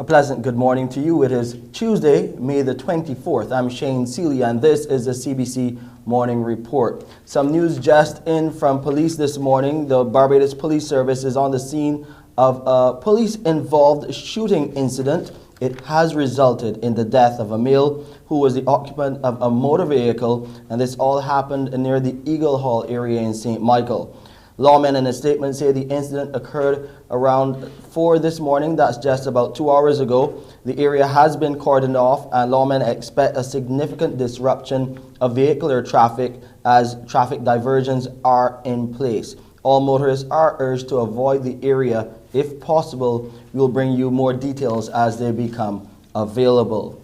pleasant good morning to you. It is Tuesday, May the 24th. I'm Shane Seeley, and this is the CBC Morning Report. Some news just in from police this morning. The Barbados Police Service is on the scene of a police-involved shooting incident. It has resulted in the death of a male who was the occupant of a motor vehicle, and this all happened near the Eagle Hall area in St. Michael. Lawmen in a statement say the incident occurred around 4 this morning. That's just about 2 hours ago. The area has been cordoned off, and lawmen expect a significant disruption of vehicular traffic as traffic diversions are in place. All motorists are urged to avoid the area if possible. We'll bring you more details as they become available.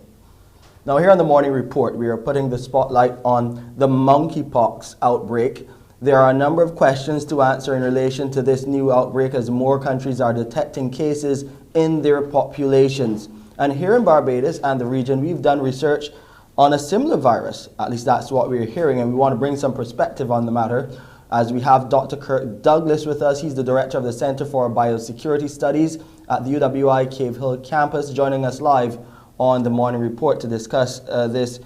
Now, here on the Morning Report, we are putting the spotlight on the monkeypox outbreak. There are a number of questions to answer in relation to this new outbreak as more countries are detecting cases in their populations. And here in Barbados and the region, we've done research on a similar virus. At least that's what we're hearing, and we want to bring some perspective on the matter as we have Dr. Kirk Douglas with us. He's the director of the Center for Biosecurity Studies at the UWI Cave Hill campus, joining us live on the Morning Report to discuss this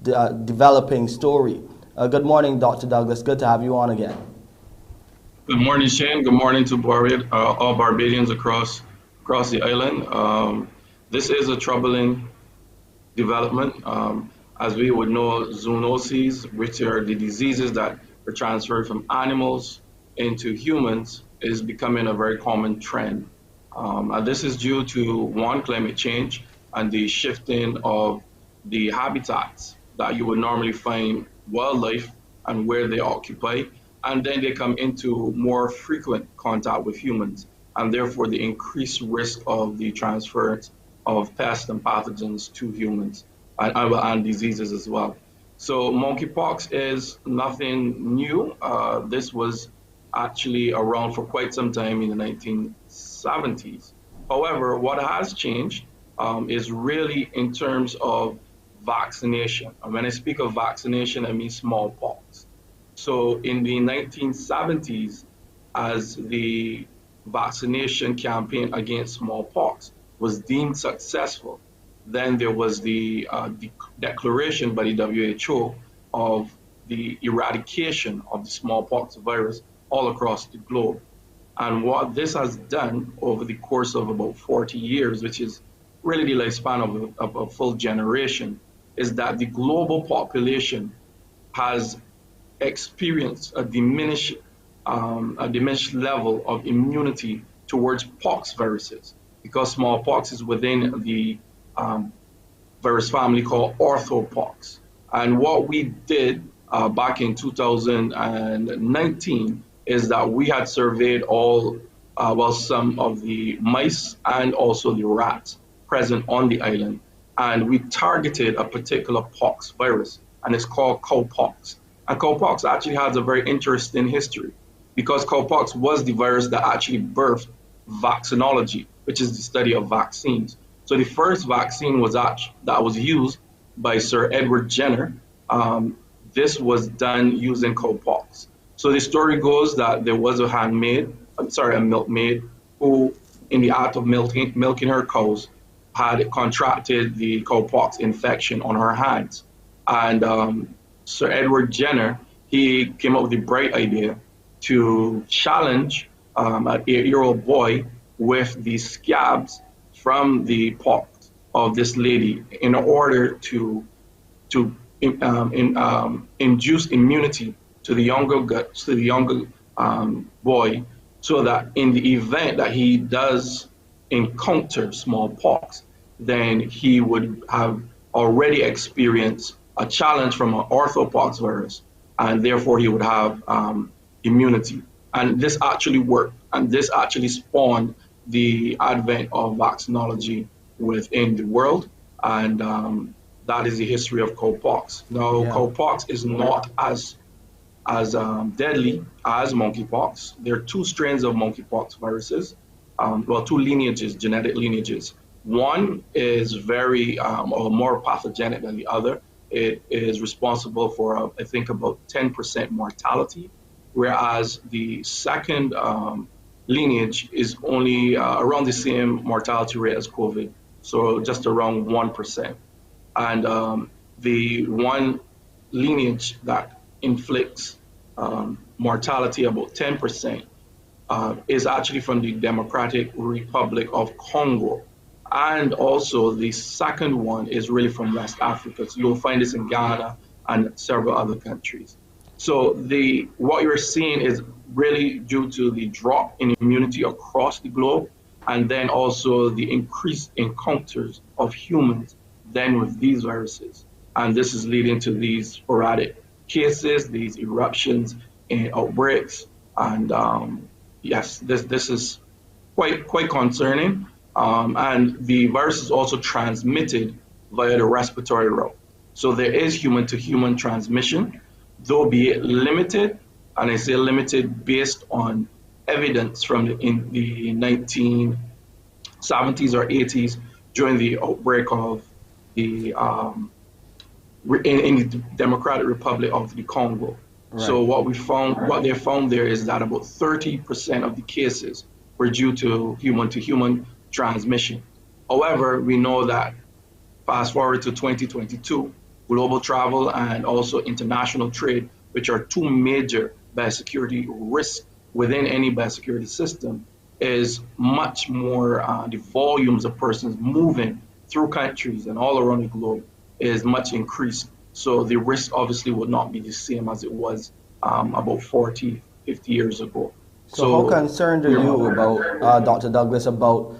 developing story. Good morning, Dr. Douglas. Good to have you on again. Good morning, Shane. Good morning to all Barbadians across the island. This is a troubling development. As we would know, zoonoses, which are the diseases that are transferred from animals into humans, is becoming a very common trend. And this is due to, one, climate change and the shifting of the habitats that you would normally find wildlife and where they occupy, and then they come into more frequent contact with humans, and therefore the increased risk of the transference of pests and pathogens to humans and diseases as well. So monkeypox is nothing new. This was actually around for quite some time in the 1970s. However, what has changed is really in terms of vaccination. And when I speak of vaccination, I mean smallpox. So in the 1970s, as the vaccination campaign against smallpox was deemed successful, then there was the declaration by the WHO of the eradication of the smallpox virus all across the globe. And what this has done over the course of about 40 years, which is really the lifespan of a full generation, is that the global population has experienced a diminished level of immunity towards pox viruses, because smallpox is within the virus family called orthopox. And what we did back in 2019 is that we had surveyed some of the mice and also the rats present on the island, and we targeted a particular pox virus, and it's called cowpox. And cowpox actually has a very interesting history, because cowpox was the virus that actually birthed vaccinology, which is the study of vaccines. So the first vaccine that was used by Sir Edward Jenner. This was done using cowpox. So the story goes that there was a milkmaid who, in the act of milking her cows, had contracted the cowpox infection on her hands. And Sir Edward Jenner, he came up with the bright idea to challenge an 8-year-old boy with the scabs from the pox of this lady in order to induce immunity to the younger boy, so that in the event that he does encounter smallpox, then he would have already experienced a challenge from an orthopox virus, and therefore he would have immunity. And this actually worked, and this actually spawned the advent of vaccinology within the world, and that is the history of cowpox. Now, cowpox is not as deadly as monkeypox. There are two strains of monkeypox viruses. Two lineages, genetic lineages. One is very more pathogenic than the other. It is responsible for, I think, about 10% mortality, whereas the second lineage is only around the same mortality rate as COVID, so just around 1%. And the one lineage that inflicts mortality about 10% is actually from the Democratic Republic of Congo. And also the second one is really from West Africa. So you'll find this in Ghana and several other countries. So the what you're seeing is really due to the drop in immunity across the globe, and then also the increased encounters of humans then with these viruses. And this is leading to these sporadic cases, these eruptions and outbreaks. And yes, this is quite concerning. And the virus is also transmitted via the respiratory route. So there is human to human transmission, though be it limited, and I say limited based on evidence from in the 1970s or 80s during the outbreak of the in the Democratic Republic of the Congo. Right. So what they found there is that about 30% of the cases were due to human transmission. However, we know that fast forward to 2022, global travel and also international trade, which are two major biosecurity risks within any biosecurity system, is much more, the volumes of persons moving through countries and all around the globe is much increased. So the risk obviously would not be the same as it was about 40, 50 years ago. So how concerned are you about, Dr. Douglas, about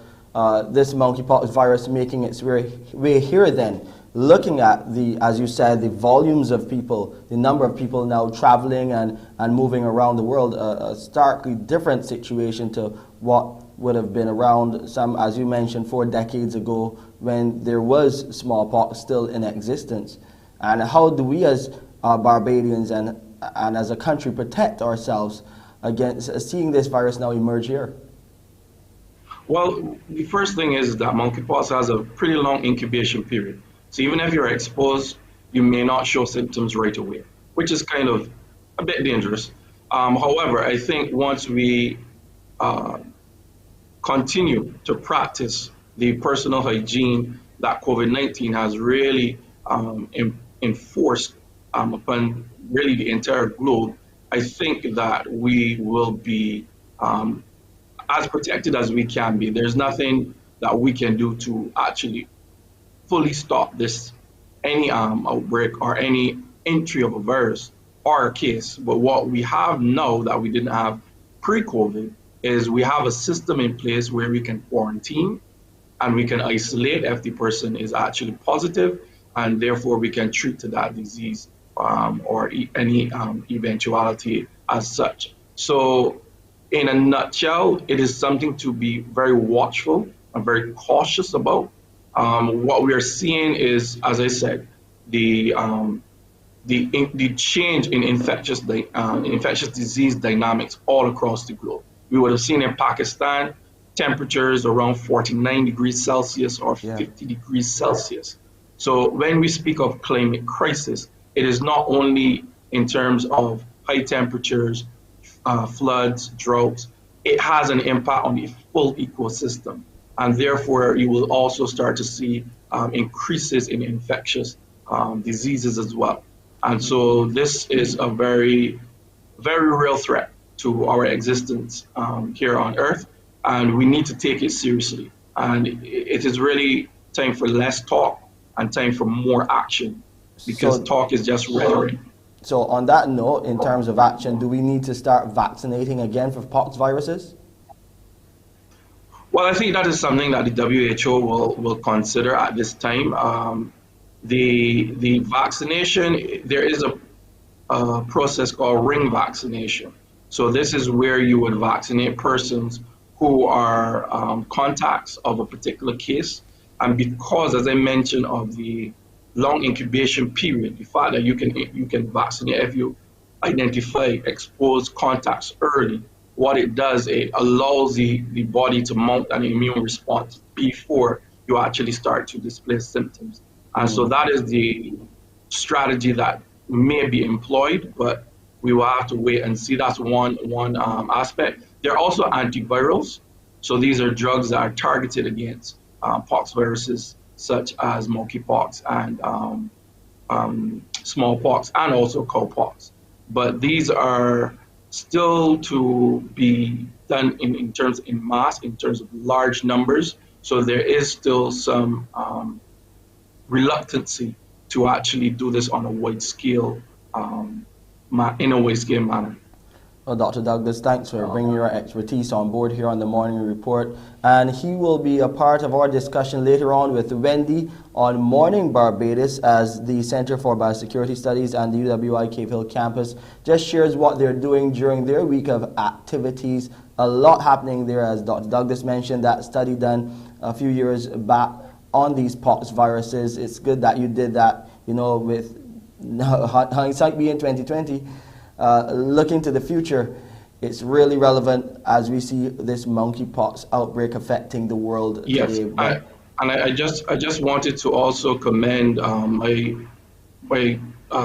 this monkeypox virus making its way here then? Looking at as you said, the volumes of people, the number of people now traveling and moving around the world, a starkly different situation to what would have been around some, as you mentioned, 4 decades ago when there was smallpox still in existence. And how do we as Barbadians and as a country protect ourselves against seeing this virus now emerge here? Well, the first thing is that monkeypox has a pretty long incubation period. So even if you're exposed, you may not show symptoms right away, which is kind of a bit dangerous. However, I think once we continue to practice the personal hygiene that COVID-19 has really enforced upon really the entire globe, I think that we will be as protected as we can be. There's nothing that we can do to actually fully stop any outbreak or any entry of a virus or a case. But what we have now that we didn't have pre-COVID is we have a system in place where we can quarantine and we can isolate if the person is actually positive, and therefore we can treat to that disease or any eventuality as such. So in a nutshell, it is something to be very watchful and very cautious about. What we are seeing is, as I said, the change in infectious disease dynamics all across the globe. We would have seen in Pakistan temperatures around 49 degrees Celsius or 50 degrees Celsius. So when we speak of climate crisis, it is not only in terms of high temperatures, floods, droughts. It has an impact on the full ecosystem. And therefore, you will also start to see increases in infectious diseases as well. And so this is a very, very real threat to our existence here on Earth, and we need to take it seriously. And it is really time for less talk and time for more action, because talk is just rhetoric. So on that note, in terms of action, do we need to start vaccinating again for pox viruses? Well, I think that is something that the WHO will consider at this time. The vaccination, there is a process called ring vaccination. So this is where you would vaccinate persons who are contacts of a particular case. And because, as I mentioned, of the long incubation period, the fact that you can vaccinate if you identify exposed contacts early, what it does, it allows the body to mount an immune response before you actually start to display symptoms. And so that is the strategy that may be employed, but we will have to wait and see. That's one aspect. They're also antivirals. So these are drugs that are targeted against pox viruses such as monkeypox and smallpox and also cowpox. But these are still to be done in mass, in terms of large numbers. So there is still some reluctancy to actually do this on a wide scale, in a wide scale manner. Well, Dr. Douglas, thanks for bringing your expertise on board here on the Morning Report. And he will be a part of our discussion later on with Wendy on Mornin Barbados, as the Center for Biosecurity Studies and the UWI Cave Hill campus just shares what they're doing during their week of activities. A lot happening there, as Dr. Douglas mentioned, that study done a few years back on these pox viruses. It's good that you did that, you know, with hindsight being 2020. Looking to the future, it's really relevant as we see this monkeypox outbreak affecting the world today. I just wanted to also commend my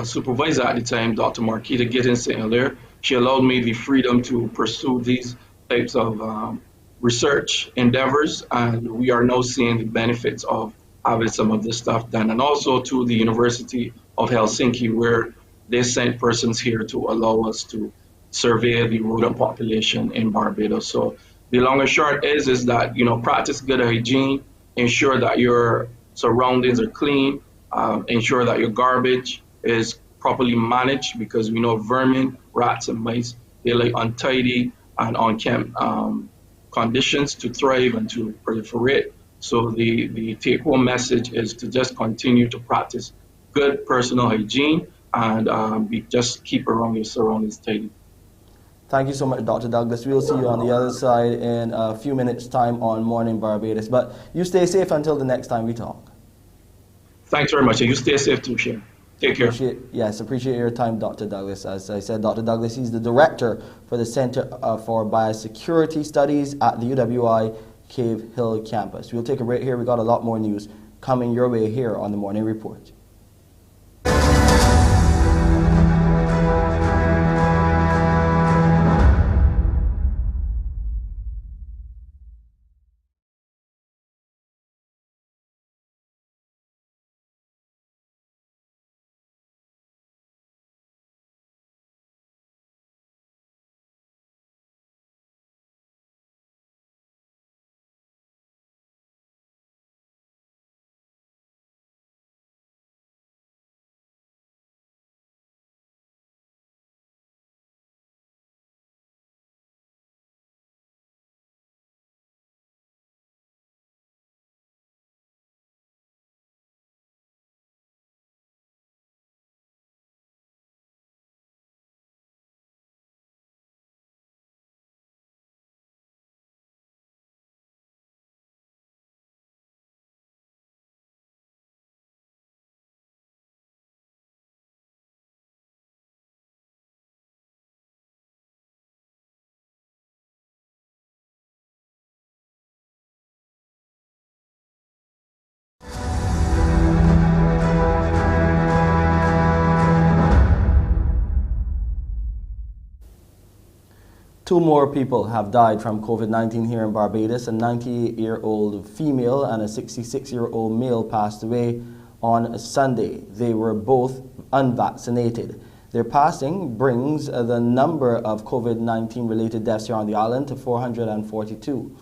supervisor at the time, Dr. Marquita Gittins. She allowed me the freedom to pursue these types of research endeavors, and we are now seeing the benefits of having some of this stuff done. And also to the University of Helsinki, where they sent persons here to allow us to survey the rodent population in Barbados. So the long and short is that, you know, practice good hygiene, ensure that your surroundings are clean, ensure that your garbage is properly managed, because we know vermin, rats, and mice, they like untidy and unkempt conditions to thrive and to proliferate. So the take-home message is to just continue to practice good personal hygiene and just keep around your surroundings tidy. Thank you so much, Dr. Douglas. We'll see you on the other side in a few minutes' time on Mornin Barbados. But you stay safe until the next time we talk. Thanks very much. And you stay safe too, Shane. Take care. Appreciate your time, Dr. Douglas. As I said, Dr. Douglas, he's the director for the Center for Biosecurity Studies at the UWI Cave Hill campus. We'll take a break here. We got a lot more news coming your way here on the Morning Report. Two more people have died from COVID-19 here in Barbados. A 98-year-old female and a 66-year-old male passed away on Sunday. They were both unvaccinated. Their passing brings the number of COVID-19 related deaths here on the island to 442.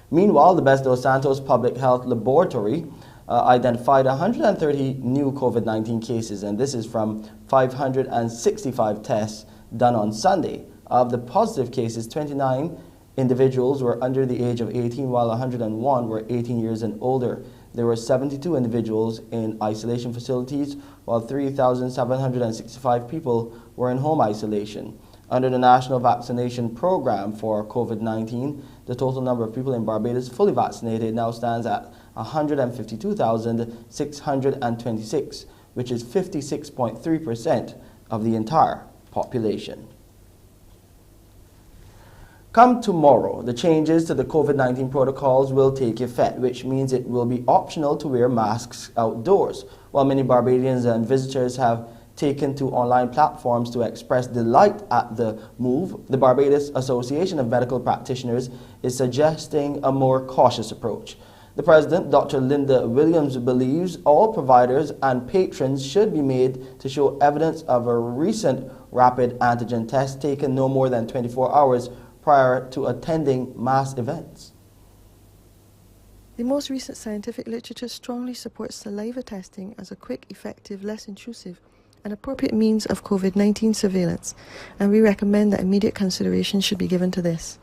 Meanwhile, the Best dos Santos Public Health Laboratory identified 130 new COVID-19 cases, and this is from 565 tests done on Sunday. Of the positive cases, 29 individuals were under the age of 18, while 101 were 18 years and older. There were 72 individuals in isolation facilities, while 3,765 people were in home isolation. Under the National Vaccination Program for COVID-19, the total number of people in Barbados fully vaccinated now stands at 152,626, which is 56.3% of the entire population. Come tomorrow, the changes to the COVID-19 protocols will take effect, which means it will be optional to wear masks outdoors. While many Barbadians and visitors have taken to online platforms to express delight at the move. The Barbados Association of Medical Practitioners is suggesting a more cautious approach. The president, Dr. Linda Williams, believes all providers and patrons should be made to show evidence of a recent rapid antigen test taken no more than 24 hours prior to attending mass events. The most recent scientific literature strongly supports saliva testing as a quick, effective, less intrusive, and appropriate means of COVID-19 surveillance, and we recommend that immediate consideration should be given to this.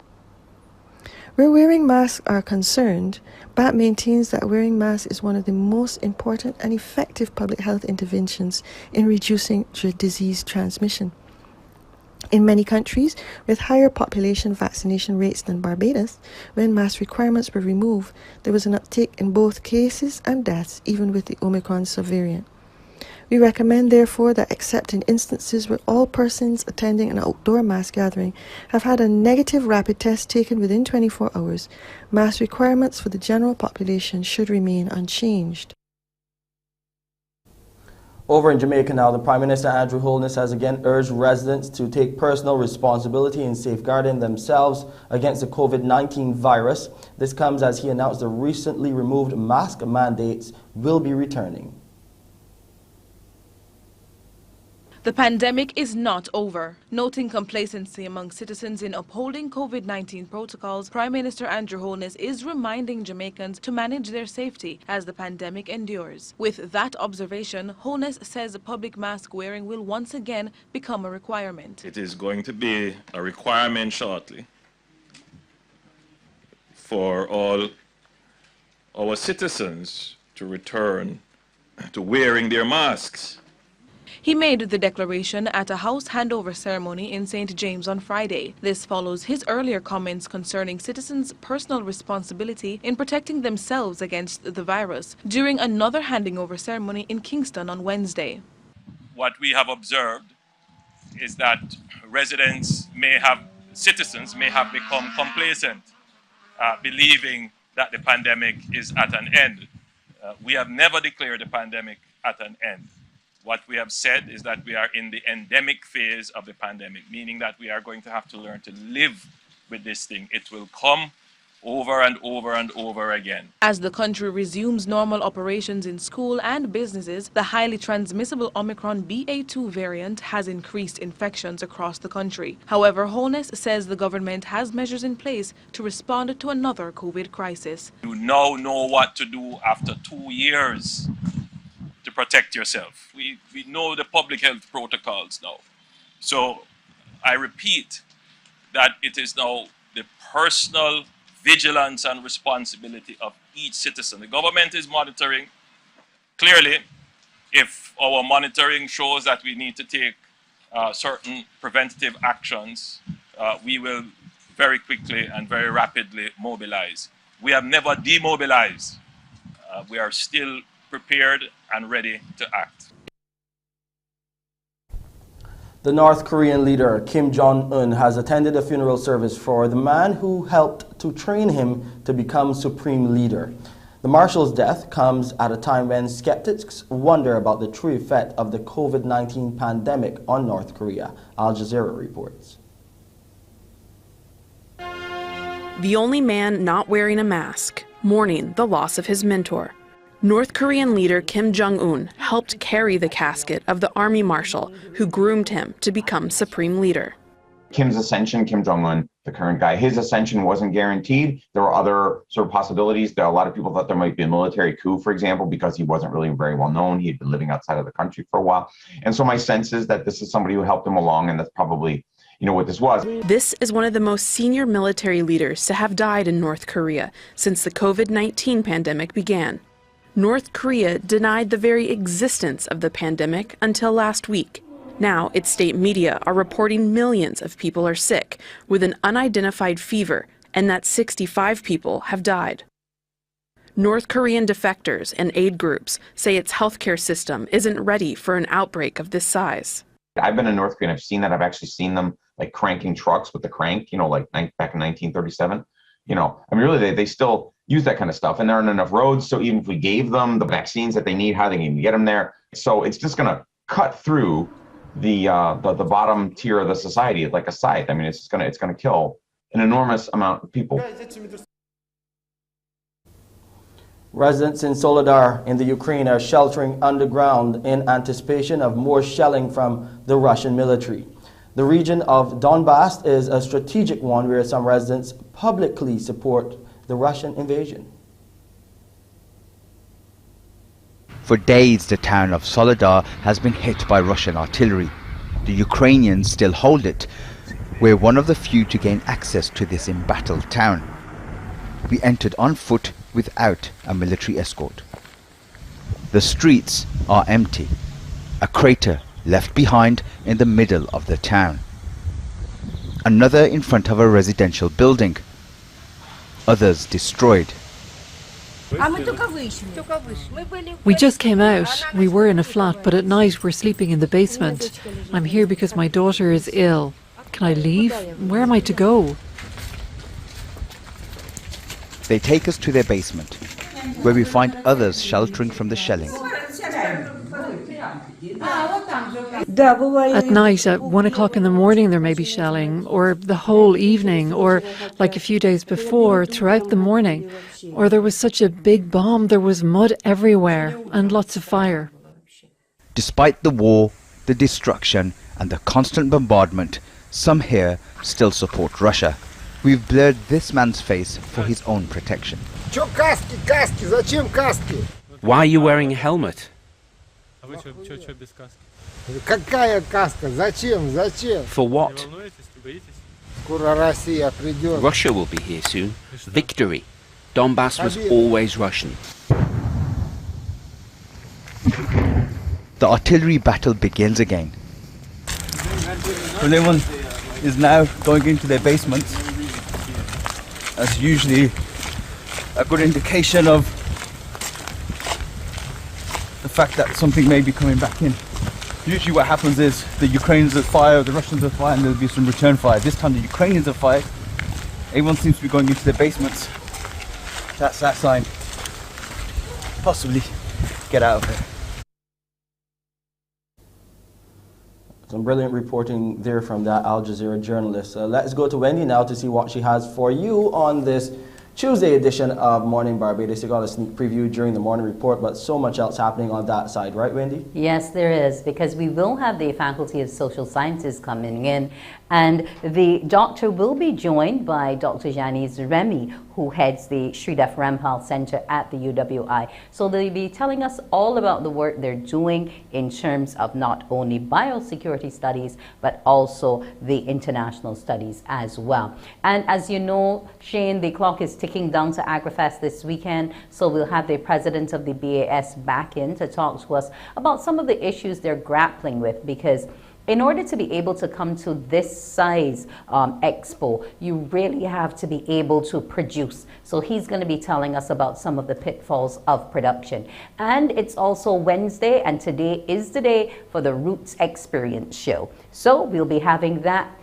Where wearing masks are concerned, BAT maintains that wearing masks is one of the most important and effective public health interventions in reducing disease transmission. In many countries with higher population vaccination rates than Barbados, when mask requirements were removed, there was an uptick in both cases and deaths, even with the Omicron subvariant. We recommend, therefore, that except in instances where all persons attending an outdoor mass gathering have had a negative rapid test taken within 24 hours, mask requirements for the general population should remain unchanged. Over in Jamaica now, the Prime Minister Andrew Holness has again urged residents to take personal responsibility in safeguarding themselves against the COVID-19 virus. This comes as he announced the recently removed mask mandates will be returning. The pandemic is not over. Noting complacency among citizens in upholding COVID-19 protocols, Prime Minister Andrew Holness is reminding Jamaicans to manage their safety as the pandemic endures. With that observation, Holness says public mask wearing will once again become a requirement. It is going to be a requirement shortly for all our citizens to return to wearing their masks. He made the declaration at a house handover ceremony in St. James on Friday. This follows his earlier comments concerning citizens' personal responsibility in protecting themselves against the virus during another handing over ceremony in Kingston on Wednesday. What we have observed is that citizens may have become complacent, believing that the pandemic is at an end. We have never declared the pandemic at an end. What we have said is that we are in the endemic phase of the pandemic, meaning that we are going to have to learn to live with this thing. It will come over and over and over again. As the country resumes normal operations in school and businesses, the highly transmissible Omicron BA2 variant has increased infections across the country. However, Holness says the government has measures in place to respond to another COVID crisis. You now know what to do after 2 years to protect yourself. We know the public health protocols now. So I repeat that it is now the personal vigilance and responsibility of each citizen. The government is monitoring. Clearly, if our monitoring shows that we need to take certain preventative actions, we will very quickly and very rapidly mobilize. We have never demobilized. We are still prepared and ready to act. The North Korean leader Kim Jong-un has attended a funeral service for the man who helped to train him to become supreme leader. The marshal's death comes at a time when skeptics wonder about the true effect of the COVID-19 pandemic on North Korea. Al Jazeera reports. The only man not wearing a mask, mourning the loss of his mentor. North Korean leader Kim Jong-un helped carry the casket of the army marshal who groomed him to become supreme leader. Kim's ascension, Kim Jong-un, the current guy, his ascension wasn't guaranteed. There were other sort of possibilities. A lot of people thought there might be a military coup, for example, because he wasn't really very well known. He had been living outside of the country for a while. And so my sense is that this is somebody who helped him along, and that's probably what this was. This is one of the most senior military leaders to have died in North Korea since the COVID-19 pandemic began. North Korea denied the very existence of the pandemic until last week. Now, its state media are reporting millions of people are sick with an unidentified fever and that 65 people have died. North Korean defectors and aid groups say its healthcare system isn't ready for an outbreak of this size. I've been in North Korea and I've seen that. I've actually seen them like cranking trucks with the crank, like back in 1937. Really, they still use that kind of stuff, and there aren't enough roads. So even if we gave them the vaccines that they need, how they can get them there? So it's just going to cut through the bottom tier of the society like a scythe. I mean, it's gonna kill an enormous amount of people. Residents in Soledar in the Ukraine are sheltering underground in anticipation of more shelling from the Russian military. The region of Donbass is a strategic one where some residents publicly support the Russian invasion. For days, the town of Soledar has been hit by Russian artillery. The Ukrainians still hold it. We're one of the few to gain access to this embattled town. We entered on foot without a military escort. The streets are empty. A crater left behind in the middle of the town. Another in front of a residential building. Others destroyed. We just came out. We were in a flat, but at night we're sleeping in the basement. I'm here because my daughter is ill. Can I leave? Where am I to go? They take us to their basement, where we find others sheltering from the shelling. At night, at 1 o'clock in the morning, there may be shelling, or the whole evening, or like a few days before, throughout the morning. Or there was such a big bomb, there was mud everywhere, and lots of fire. Despite the war, the destruction, and the constant bombardment, some here still support Russia. We've blurred this man's face for his own protection. Why are you wearing a helmet? For what? Russia will be here soon. Victory. Donbass was always Russian. The artillery battle begins again. Everyone is now going into their basements. That's usually a good indication of the fact that something may be coming back in. Usually what happens is the Ukrainians will fire, the Russians will fire, and there'll be some return fire. This time the Ukrainians have fired. Everyone seems to be going into their basements. That's that sign. Possibly get out of it. Some brilliant reporting there from that Al Jazeera journalist. Let's go to Wendy now to see what she has for you on this Tuesday edition of Morning Barbados. You got a sneak preview during the morning report, but so much else happening on that side, right, Wendy? Yes, there is, because we will have the Faculty of Social Sciences coming in, and the doctor will be joined by Dr. Janice Remy, who heads the Sridhar Rampal Center at the UWI. So they'll be telling us all about the work they're doing in terms of not only biosecurity studies, but also the international studies as well. And as you know, Shane, the clock is ticking down to Agra Fest this weekend, so we'll have the president of the BAS back in to talk to us about some of the issues they're grappling with, because in order to be able to come to this size expo, you really have to be able to produce. So he's going to be telling us about some of the pitfalls of production. And it's also Wednesday, and today is the day for the Roots Experience show. So we'll be having that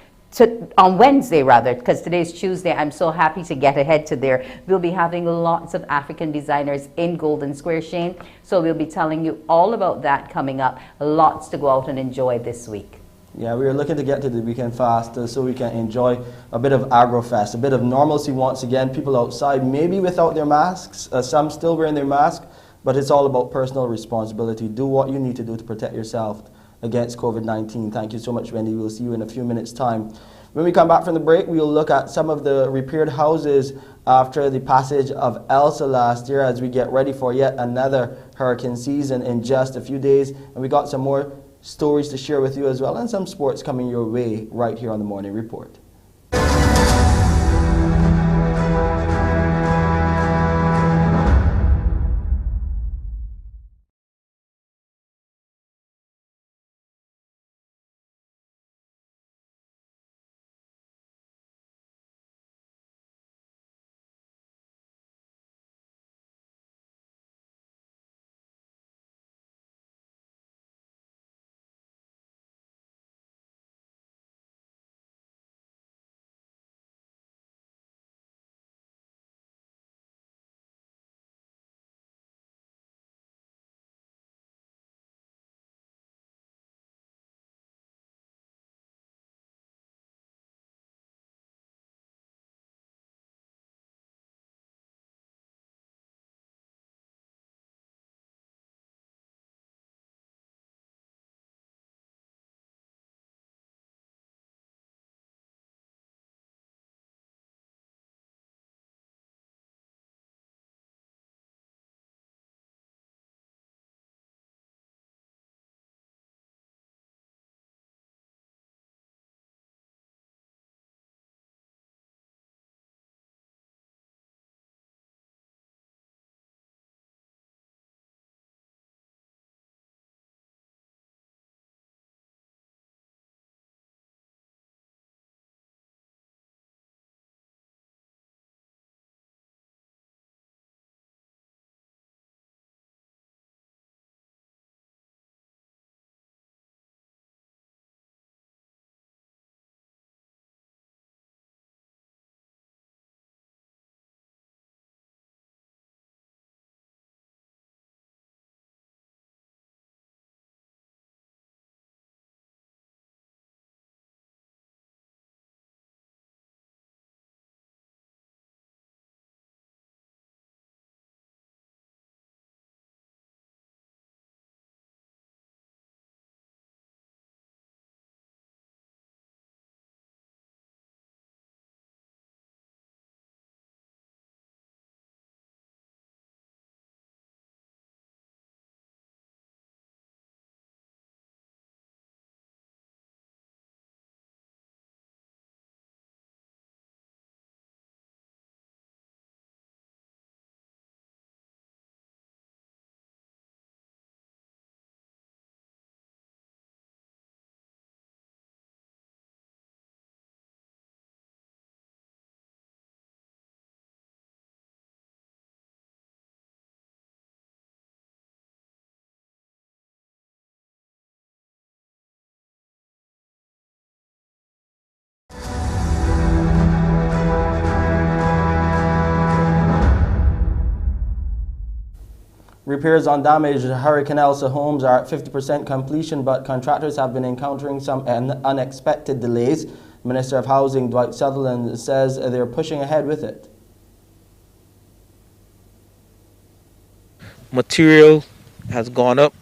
on Wednesday, rather, because today's Tuesday. I'm so happy to get ahead to there. We'll be having lots of African designers in Golden Square, Shane. So we'll be telling you all about that coming up. Lots to go out and enjoy this week. Yeah, we are looking to get to the weekend fast so we can enjoy a bit of Agra Fest, a bit of normalcy once again. People outside, maybe without their masks, some still wearing their mask, but it's all about personal responsibility. Do what you need to do to protect yourself against COVID-19. Thank you so much, Wendy. We'll see you in a few minutes' time. When we come back from the break, we'll look at some of the repaired houses after the passage of Elsa last year as we get ready for yet another hurricane season in just a few days. And we got some more stories to share with you as well, and some sports coming your way right here on the Morning Report. Repairs on damaged Hurricane Elsa homes are at 50% completion, but contractors have been encountering some unexpected delays. Minister of Housing Dwight Sutherland says they're pushing ahead with it. Material has gone up.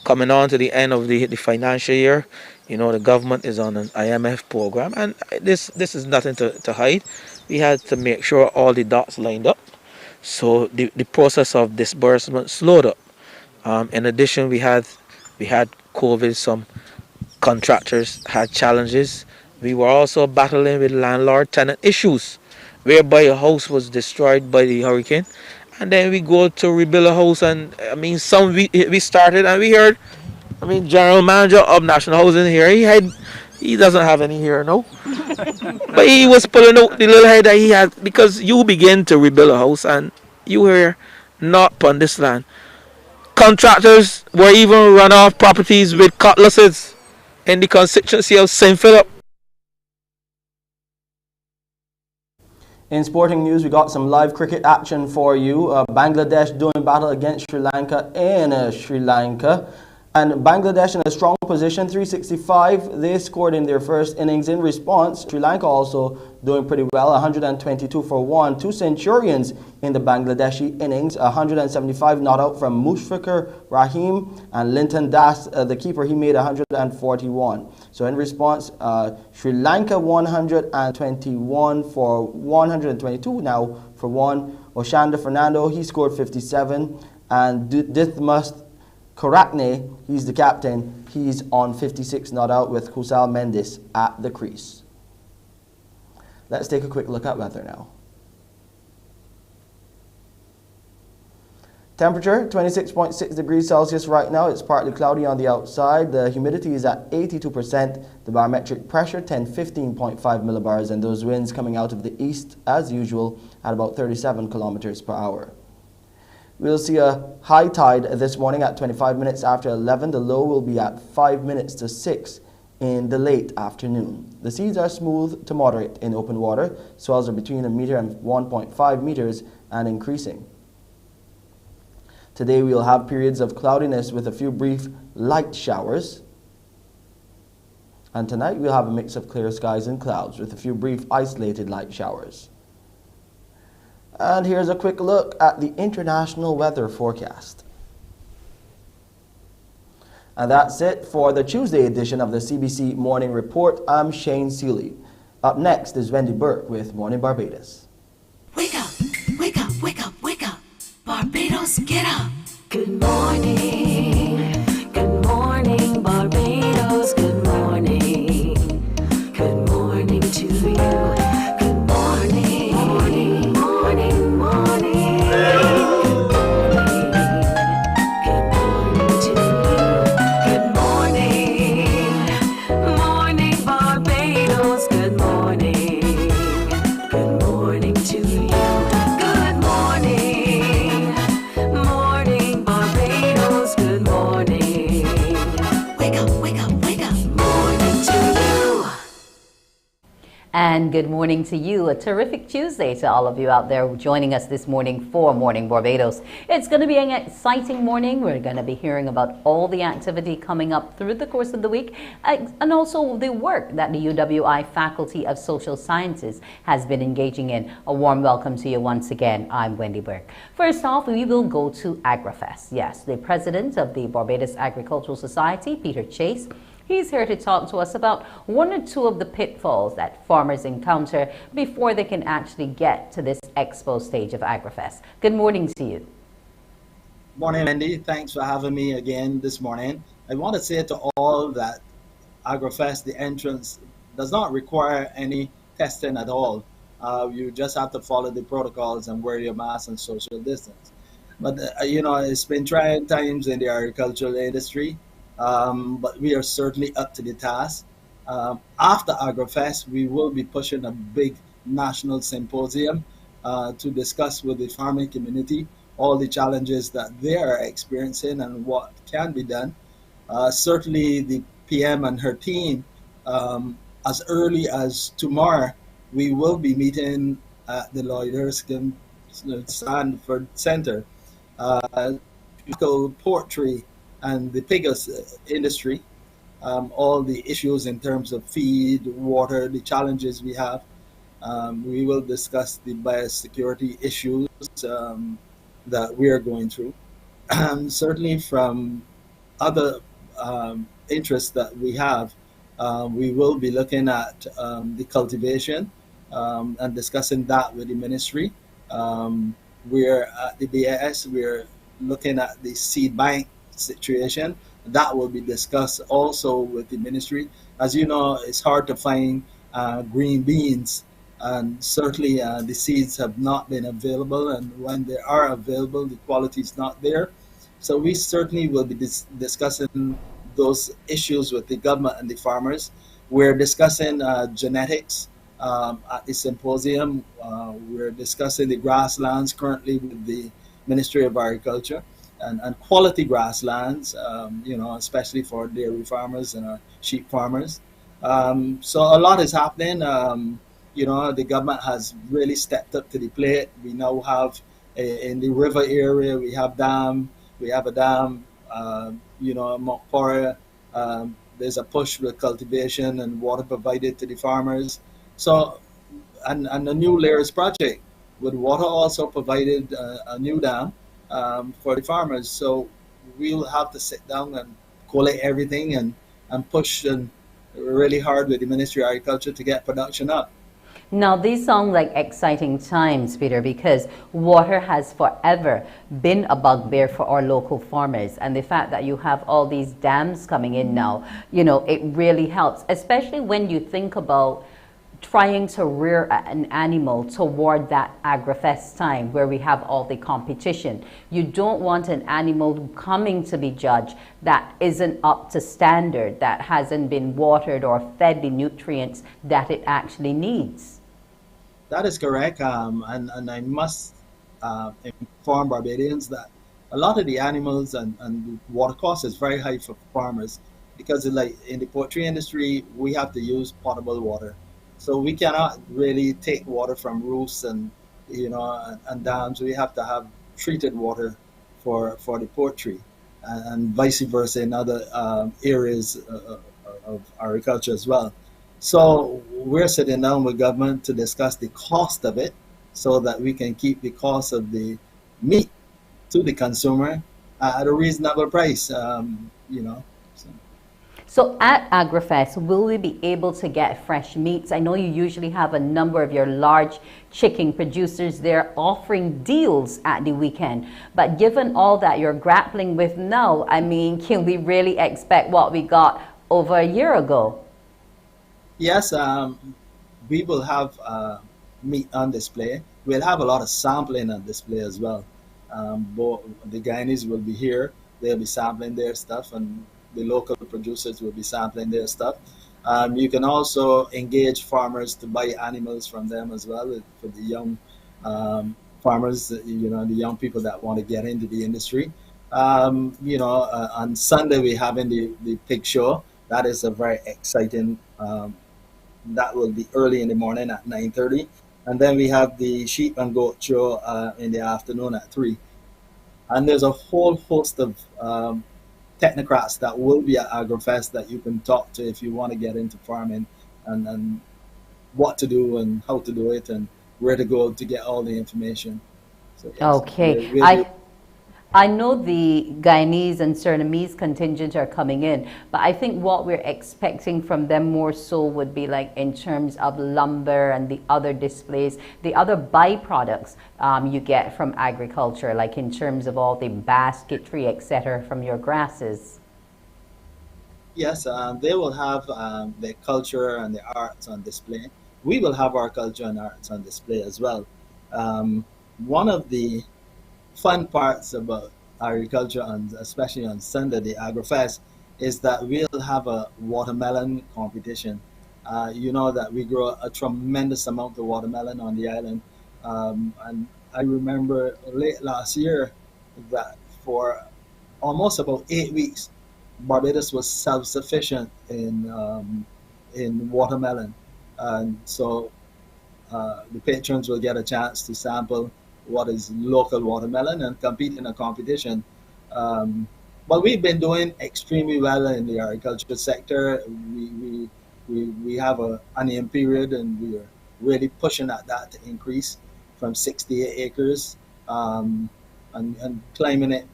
Coming on to the end of the financial year, you know, the government is on an IMF program, and this is nothing to hide. We had to make sure all the dots lined up, so the process of disbursement slowed up. In addition, we had COVID. Some contractors had challenges. We were also battling with landlord-tenant issues, whereby a house was destroyed by the hurricane, and then we go to rebuild a house, and I mean, we started, and we heard, I mean, general manager of National Housing here, he doesn't have any here, no, but he was pulling out the little head that he had, because you begin to rebuild a house, and you hear not upon this land. Contractors were even run off properties with cutlasses in the constituency of St. Philip. In sporting news, we got some live cricket action for you. Bangladesh doing battle against Sri Lanka in Sri Lanka. And Bangladesh in a strong position, 365. They scored in their first innings. In response, Sri Lanka also doing pretty well, 122 for 1. 2 centurions in the Bangladeshi innings, 175 not out from Mushfiqur Rahim, and Linton Das, the keeper, he made 141. So in response, Sri Lanka 121 for 122 now for 1. Oshanda Fernando, he scored 57. And Dithmust Karakne, he's the captain, he's on 56 not out with Kusal Mendes at the crease. Let's take a quick look at weather now. Temperature 26.6 degrees Celsius right now. It's partly cloudy on the outside. The humidity is at 82%. The barometric pressure 1015.5 millibars, and those winds coming out of the east as usual at about 37 kilometers per hour. We'll see a high tide this morning at 25 minutes after 11. The low will be at 5 minutes to 6 in the late afternoon. The seas are smooth to moderate in open water. Swells are between 1 meter and 1.5 meters and increasing. Today we'll have periods of cloudiness with a few brief light showers. And tonight we'll have a mix of clear skies and clouds with a few brief isolated light showers. And here's a quick look at the international weather forecast. And that's it for the Tuesday edition of the CBC Morning Report. I'm Shane Seeley. Up next is Wendy Burke with Mornin Barbados. Wake up, wake up, wake up, wake up. Barbados, get up. Good morning, Barbados, good morning. Good morning to you. And good morning to you. A terrific Tuesday to all of you out there joining us this morning for Morning Barbados. It's going to be an exciting morning. We're going to be hearing about all the activity coming up through the course of the week and also the work that the UWI Faculty of Social Sciences has been engaging in. A warm welcome to you once again. I'm Wendy Burke. First off, we will go to Agra Fest. Yes, the president of the Barbados Agricultural Society, Peter Chase, he's here to talk to us about one or two of the pitfalls that farmers encounter before they can actually get to this expo stage of AgriFest. Good morning to you. Morning, Wendy. Thanks for having me again this morning. I want to say to all that AgriFest, the entrance, does not require any testing at all. You just have to follow the protocols and wear your mask and social distance. But, you know, it's been trying times in the agricultural industry. But we are certainly up to the task. After AgriFest, we will be pushing a big national symposium to discuss with the farming community all the challenges that they are experiencing and what can be done. Certainly the PM and her team, as early as tomorrow, we will be meeting at the Lloyd Erskine Sanford Center. poultry and the pig industry, all the issues in terms of feed, water, the challenges we have. We will discuss the biosecurity issues that we are going through. Certainly from other interests that we have, we will be looking at the cultivation and discussing that with the ministry. We're at the BAS, we're looking at the seed bank situation. That will be discussed also with the ministry. As you know, it's hard to find green beans, and certainly the seeds have not been available, and when they are available, the quality is not there. So we certainly will be discussing those issues with the government and the farmers. We're discussing genetics at the symposium. We're discussing the grasslands currently with the Ministry of Agriculture, and quality grasslands, especially for dairy farmers and sheep farmers. So a lot is happening. The government has really stepped up to the plate. We now have in the river area, we have a dam, Mount there's a push with cultivation and water provided to the farmers. So, and the new layers project with water also provided a new dam for the farmers. So we'll have to sit down and collate everything and push and really hard with the Ministry of Agriculture to get production up. Now, these sound like exciting times, Peter, because water has forever been a bugbear for our local farmers. And the fact that you have all these dams coming in now, it really helps, especially when you think about trying to rear an animal toward that Agra Fest time where we have all the competition. You don't want an animal coming to be judged that isn't up to standard, that hasn't been watered or fed the nutrients that it actually needs. That is correct, and I must inform Barbadians that a lot of the animals and the water cost is very high for farmers, because like in the poultry industry, we have to use potable water. So we cannot really take water from roofs and dams. We have to have treated water for the poultry, and vice versa in other areas of agriculture as well. So we're sitting down with government to discuss the cost of it, so that we can keep the cost of the meat to the consumer at a reasonable price. So at AgriFest, will we be able to get fresh meats? I know you usually have a number of your large chicken producers there offering deals at the weekend. But given all that you're grappling with now, can we really expect what we got over a year ago? Yes, we will have meat on display. We'll have a lot of sampling on display as well. Both the Guyanese will be here. They'll be sampling their stuff, and the local producers will be sampling their stuff. You can also engage farmers to buy animals from them as well, for the young farmers, the young people that want to get into the industry. On Sunday we're having the pig show. That is a very exciting. That will be early in the morning at 9:30, and then we have the sheep and goat show in the afternoon at 3. And there's a whole host of technocrats that will be at AgriFest that you can talk to if you want to get into farming, and what to do and how to do it and where to go to get all the information. So, yes, okay. I know the Guyanese and Surinamese contingent are coming in, but I think what we're expecting from them more so would be like in terms of lumber and the other displays, the other byproducts you get from agriculture, like in terms of all the basketry, etc., from your grasses. Yes, they will have their culture and their arts on display. We will have our culture and arts on display as well. One of the fun parts about agriculture, and especially on Sunday, the AgriFest, is that we'll have a watermelon competition. You know that we grow a tremendous amount of watermelon on the island. And I remember late last year that for almost about 8 weeks, Barbados was self-sufficient in watermelon. And so the patrons will get a chance to sample what is local watermelon and compete in a competition. But we've been doing extremely well in the agriculture sector. We have a onion period, and we are really pushing at that to increase from 68 acres and climbing it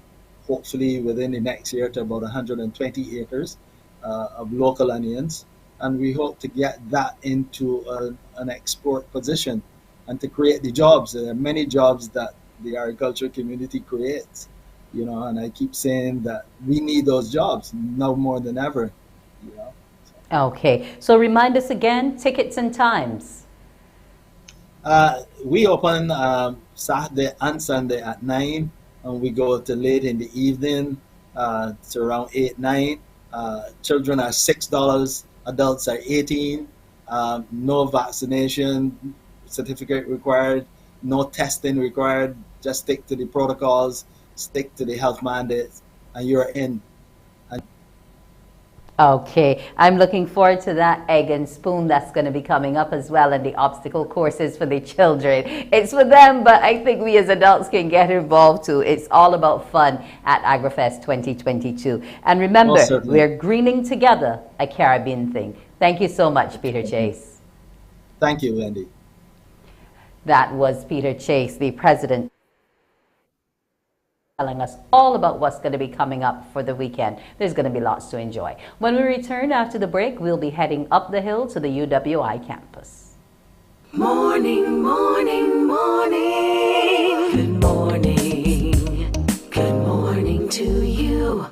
hopefully within the next year to about 120 acres of local onions. And we hope to get that into an export position and to create the jobs. There are many jobs that the agriculture community creates, and I keep saying that we need those jobs now more than ever, Okay, so remind us again, tickets and times. We open Saturday and Sunday at 9, and we go to late in the evening. It's around 8, 9. Children are $6, adults are 18. No vaccination certificate required, no testing required. Just stick to the protocols, stick to the health mandates, and you're in. Okay, I'm looking forward to that egg and spoon that's going to be coming up as well, and the obstacle courses for the children. It's for them, but I think we as adults can get involved too. It's all about fun at Agra Fest 2022. And remember, we're greening together, a Caribbean thing. Thank you so much, Peter Chase. Thank you, Wendy. That was Peter Chase, the president, telling us all about what's going to be coming up for the weekend. There's going to be lots to enjoy. When we return after the break, we'll be heading up the hill to the UWI campus. Morning, morning, morning. Good morning. Good morning to you.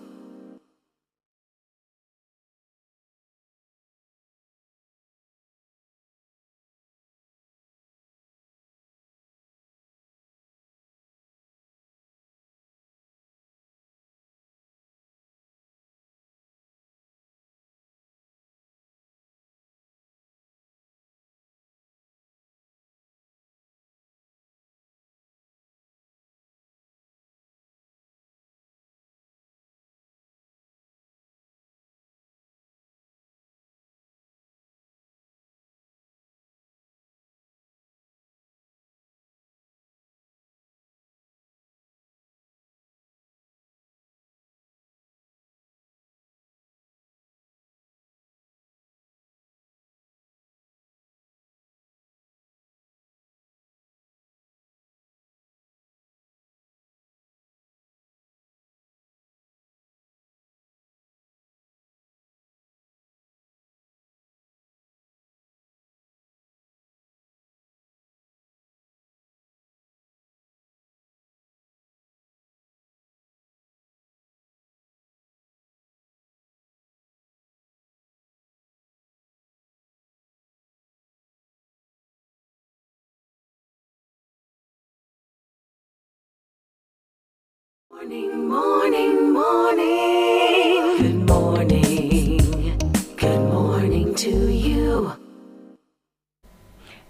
Morning, morning, morning. Good morning. Good morning to you.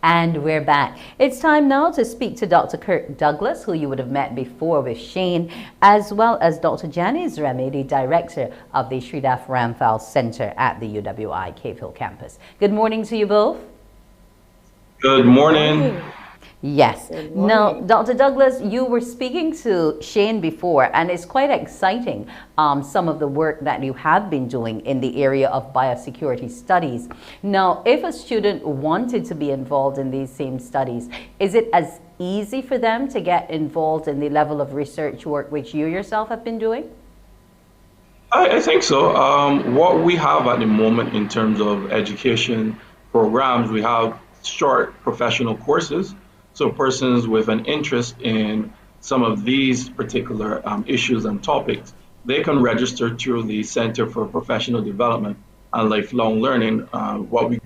And we're back. It's time now to speak to Dr. Kirk Douglas, who you would have met before with Shane, as well as Dr. Janice Remy, the director of the Sridhar Ramphal Center at the UWI Cave Hill campus. Good morning to you both. Good morning. Yes. Now, Dr. Douglas, you were speaking to Shane before, and it's quite exciting, some of the work that you have been doing in the area of biosecurity studies. Now, if a student wanted to be involved in these same studies, is it as easy for them to get involved in the level of research work which you yourself have been doing? I think so. What we have at the moment in terms of education programs, we have short professional courses. So persons with an interest in some of these particular issues and topics, they can register through the Center for Professional Development and Lifelong Learning, what we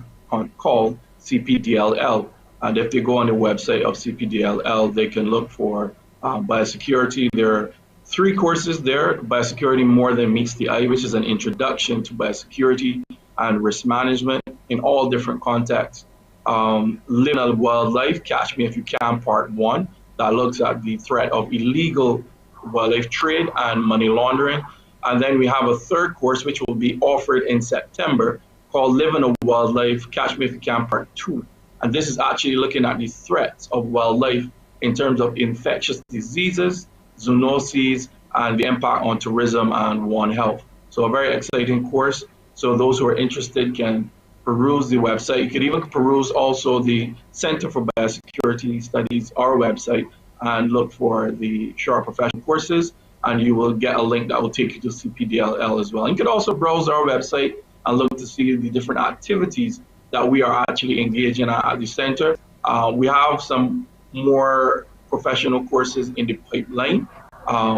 call CPDLL. And if they go on the website of CPDLL, they can look for biosecurity. There are 3 courses there. Biosecurity More Than Meets the Eye, which is an introduction to biosecurity and risk management in all different contexts. Living on Wildlife, Catch Me If You Can, Part 1, that looks at the threat of illegal wildlife trade and money laundering. And then we have a 3rd course, which will be offered in September, called Living on Wildlife, Catch Me If You Can, Part 2. And this is actually looking at the threats of wildlife in terms of infectious diseases, zoonoses, and the impact on tourism and One Health. So a very exciting course. So those who are interested can peruse the website. You could even peruse also the Center for Biosecurity Studies, our website, and look for the short professional courses, and you will get a link that will take you to CPDLL as well. And you can also browse our website and look to see the different activities that we are actually engaged in at the center. We have some more professional courses in the pipeline.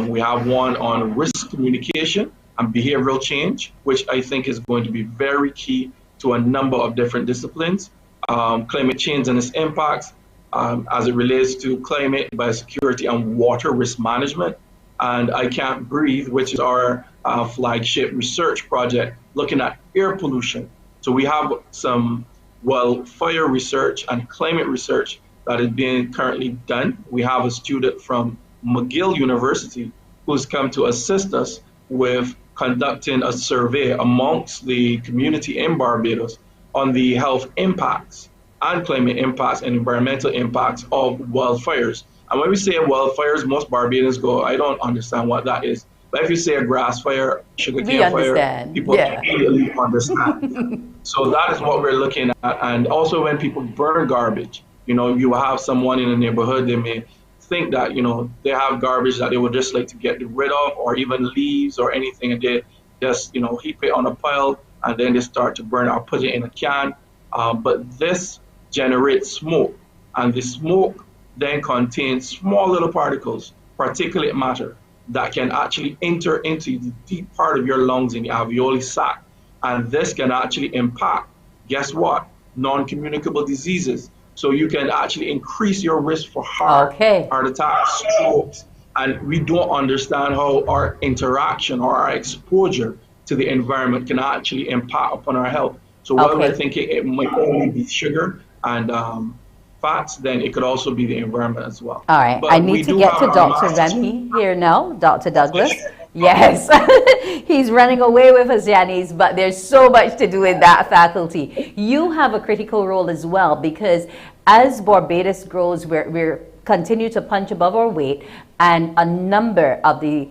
We have one on risk communication and behavioral change, which I think is going to be very key to a number of different disciplines. Climate change and its impacts as it relates to climate, biosecurity, and water risk management. And I Can't Breathe, which is our flagship research project looking at air pollution. So we have some wildfire research and climate research that is being currently done. We have a student from McGill University who's come to assist us with conducting a survey amongst the community in Barbados on the health impacts and climate impacts and environmental impacts of wildfires. And when we say wildfires, most Barbadians go, I don't understand what that is. But if you say a grass fire, sugarcane fire, people immediately understand. So that is what we're looking at. And also when people burn garbage, you know, you have someone in a neighborhood, they may think that, you know, they have garbage that they would just like to get rid of, or even leaves or anything, and they just, you know, heap it on a pile and then they start to burn or put it in a can. But this generates smoke, and the smoke then contains small little particles, particulate matter, that can actually enter into the deep part of your lungs in the alveoli sac. And this can actually impact, guess what? Non-communicable diseases. So you can actually increase your risk for heart attacks, strokes. And we don't understand how our interaction or our exposure to the environment can actually impact upon our health. So while we're thinking it might only be sugar and fats, then it could also be the environment as well. All right, but I need to get to Dr. Remy here now, Dr. Douglas. Yes, he's running away with us, Janice, but there's so much to do in that faculty. You have a critical role as well, because as Barbados grows, we're continue to punch above our weight, and a number of the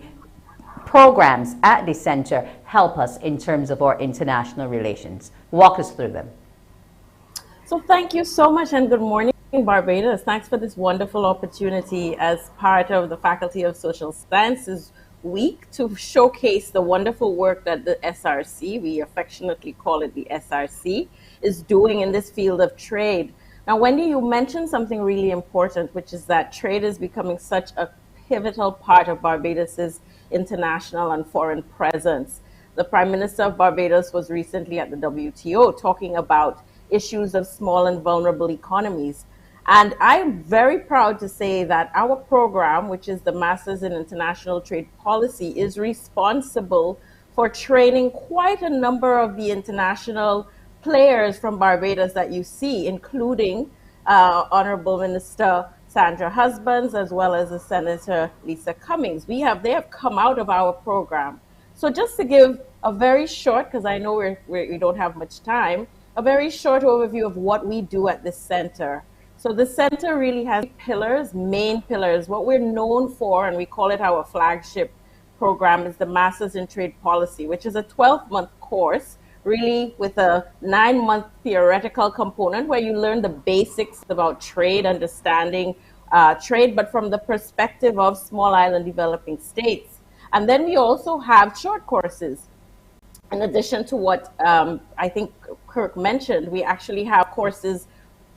programs at the center help us in terms of our international relations. Walk us through them. So thank you so much, and good morning, Barbados. Thanks for this wonderful opportunity as part of the Faculty of Social Sciences Week to showcase the wonderful work that the SRC, we affectionately call it the SRC, is doing in this field of trade. Now, Wendy, you mentioned something really important, which is that trade is becoming such a pivotal part of Barbados's international and foreign presence. The Prime Minister of Barbados was recently at the WTO talking about issues of small and vulnerable economies. And I'm very proud to say that our program, which is the Masters in International Trade Policy, is responsible for training quite a number of the international players from Barbados that you see, including Honorable Minister Sandra Husbands, as well as the Senator Lisa Cummings. They have come out of our program. So just to give a very short, because I know we don't have much time, a very short overview of what we do at this center. So the center really has pillars, main pillars. What we're known for, and we call it our flagship program, is the Masters in Trade Policy, which is a 12-month course, really with a 9-month theoretical component where you learn the basics about trade, understanding trade, but from the perspective of small island developing states. And then we also have short courses. In addition to what I think Kirk mentioned, we actually have courses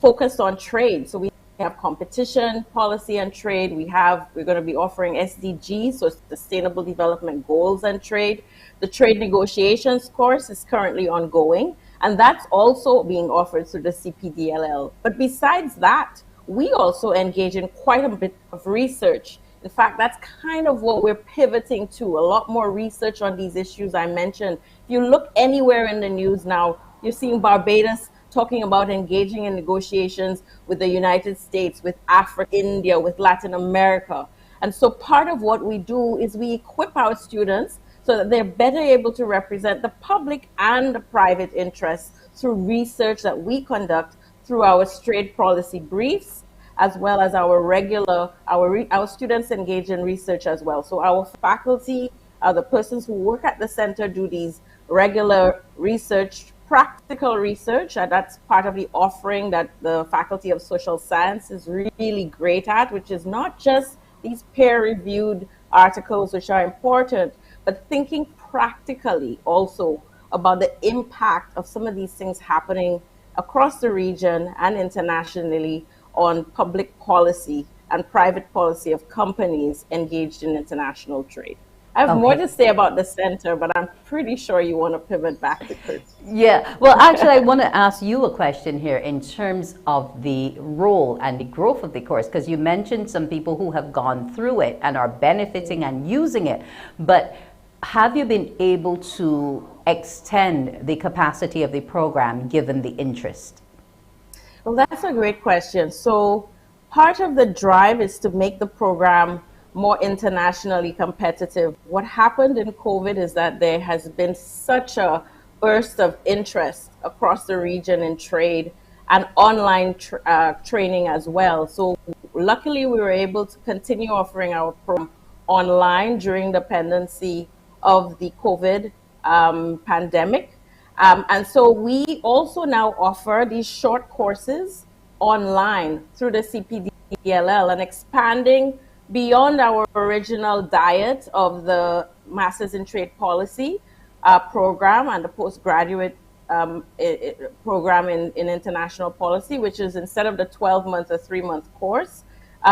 focused on trade. So we have competition, policy and trade. We're going to be offering SDGs, so Sustainable Development Goals and trade. The trade negotiations course is currently ongoing, and that's also being offered through the CPDLL. But besides that, we also engage in quite a bit of research. In fact, that's kind of what we're pivoting to, a lot more research on these issues I mentioned. If you look anywhere in the news now, you're seeing Barbados talking about engaging in negotiations with the United States, with Africa, India, with Latin America. And so part of what we do is we equip our students so that they're better able to represent the public and the private interests through research that we conduct through our trade policy briefs, as well as our regular, our students engage in research as well. So our faculty, the persons who work at the center do these regular research, practical research, and that's part of the offering that the Faculty of Social Science is really great at, which is not just these peer-reviewed articles, which are important, but thinking practically also about the impact of some of these things happening across the region and internationally on public policy and private policy of companies engaged in international trade. I have more to say about the center, but I'm pretty sure you want to pivot back to Kurt. Yeah, well, actually, I want to ask you a question here in terms of the role and the growth of the course, because you mentioned some people who have gone through it and are benefiting and using it, but have you been able to extend the capacity of the program given the interest? Well, that's a great question. So part of the drive is to make the program more internationally competitive. What happened in COVID is that there has been such a burst of interest across the region in trade and online training as well. So luckily we were able to continue offering our program online during the pendency of the COVID pandemic. And so we also now offer these short courses online through the CPDLL and expanding beyond our original diet of the Masters in Trade Policy program and the postgraduate program in international policy, which is instead of the 12-month or 3-month course,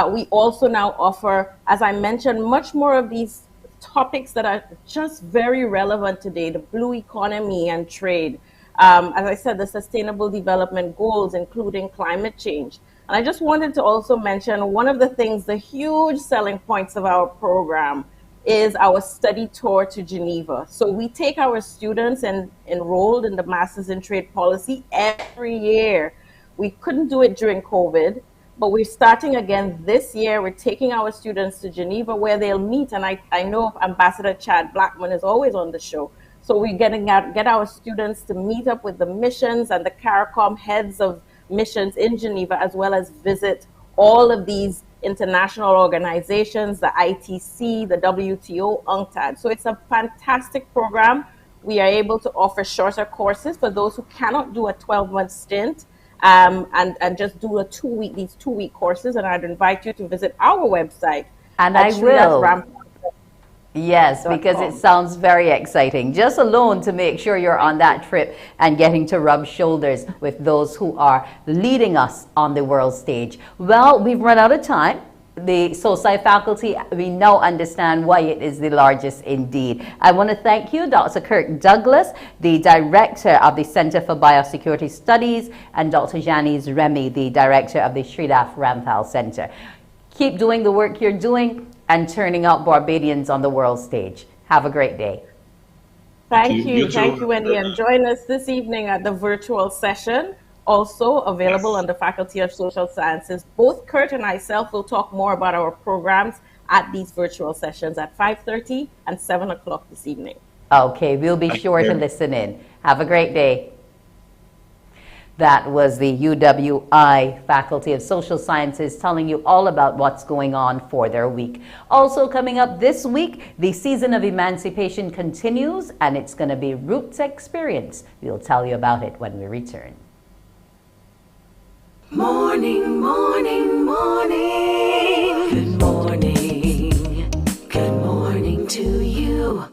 we also now offer, as I mentioned, much more of these topics that are just very relevant today, the blue economy and trade. As I said, the sustainable development goals, including climate change. And I just wanted to also mention one of the things, the huge selling points of our program is our study tour to Geneva. So we take our students and enrolled in the Masters in Trade Policy every year. We couldn't do it during COVID, but we're starting again this year. We're taking our students to Geneva where they'll meet. And I know Ambassador Chad Blackman is always on the show. So we're get our students to meet up with the missions and the CARICOM heads of missions in Geneva, as well as visit all of these international organizations, the ITC, the WTO, UNCTAD. So it's a fantastic program. We are able to offer shorter courses for those who cannot do a 12-month stint and just do these two-week courses. And I'd invite you to visit our website. And I will. Yes, because it sounds very exciting. Just alone to make sure you're on that trip and getting to rub shoulders with those who are leading us on the world stage. Well, we've run out of time. The SOSI faculty, we now understand why it is the largest indeed. I want to thank you, Dr. Kirk Douglas, the Director of the Center for Biosecurity Studies, and Dr. Janice Remy, the Director of the Sridhar Ramphal Center. Keep doing the work you're doing and turning out Barbadians on the world stage. Have a great day. Thank you. Thank you, Wendy. And join us this evening at the virtual session, also available on the Faculty of Social Sciences. Both Kurt and myself will talk more about our programs at these virtual sessions at 5:30 and 7 o'clock this evening. Okay, we'll be sure to listen in. Have a great day. That was the UWI Faculty of Social Sciences telling you all about what's going on for their week. Also coming up this week, the season of emancipation continues, and it's going to be Roots Experience. We'll tell you about it when we return. Morning, morning, morning. Good morning. Good morning to you.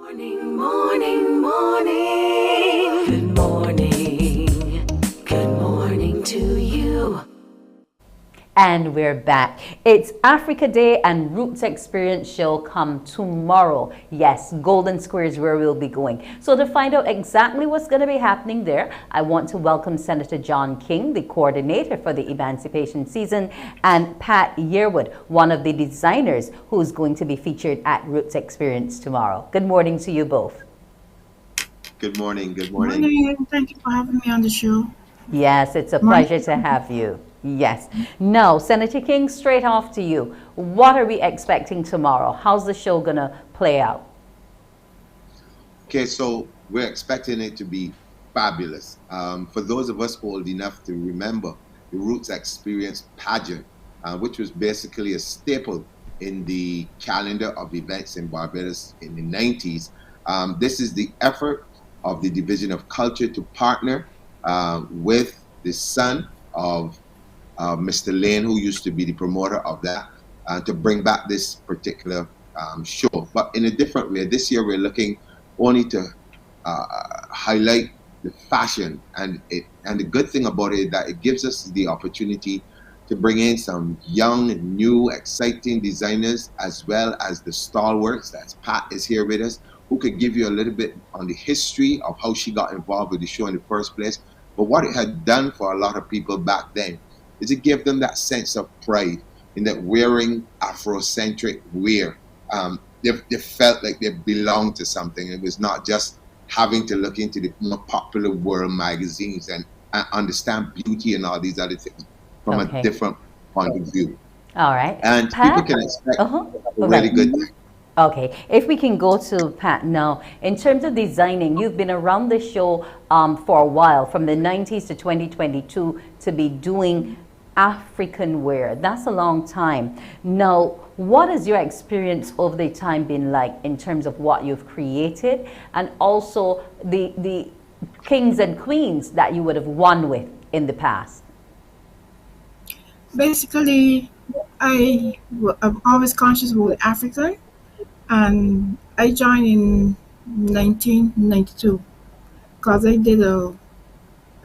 Morning, morning, morning. Good morning. Good morning to you. And we're back. It's Africa Day and Roots Experience show come tomorrow. Yes, Golden Square is where we'll be going. So to find out exactly what's going to be happening there, I want to welcome Senator John King, the coordinator for the Emancipation Season, and Pat Yearwood, one of the designers who's going to be featured at Roots Experience tomorrow. Good morning to you both. Good morning. Good morning. Good morning. Thank you for having me on the show. Yes, it's a pleasure to have you. Yes. Now, Senator King, straight off to you. What are we expecting tomorrow? How's the show going to play out? Okay, so we're expecting it to be fabulous. For those of us old enough to remember the Roots Experience pageant, which was basically a staple in the calendar of events in Barbados in the 90s, this is the effort of the Division of Culture to partner with the son of Mr. Lane, who used to be the promoter of that, to bring back this particular show. But in a different way, this year we're looking only to highlight the fashion, and the good thing about it is that it gives us the opportunity to bring in some young, new, exciting designers, as well as the stalwarts. That's Pat is here with us, who could give you a little bit on the history of how she got involved with the show in the first place, but what it had done for a lot of people back then is it gave them that sense of pride in that wearing Afrocentric wear. They felt like they belonged to something. It was not just having to look into the more popular world magazines and understand beauty and all these other things from a different point of view. All right. And Pat? people can expect a really good thing. Okay, if we can go to Pat now. In terms of designing, you've been around the show for a while, from the 90s to 2022, to be doing African wear. That's a long time. Now, what has your experience over the time been like in terms of what you've created, and also the kings and queens that you would have won with in the past? Basically, I'm always conscious about Africa, and I joined in 1992 because I did a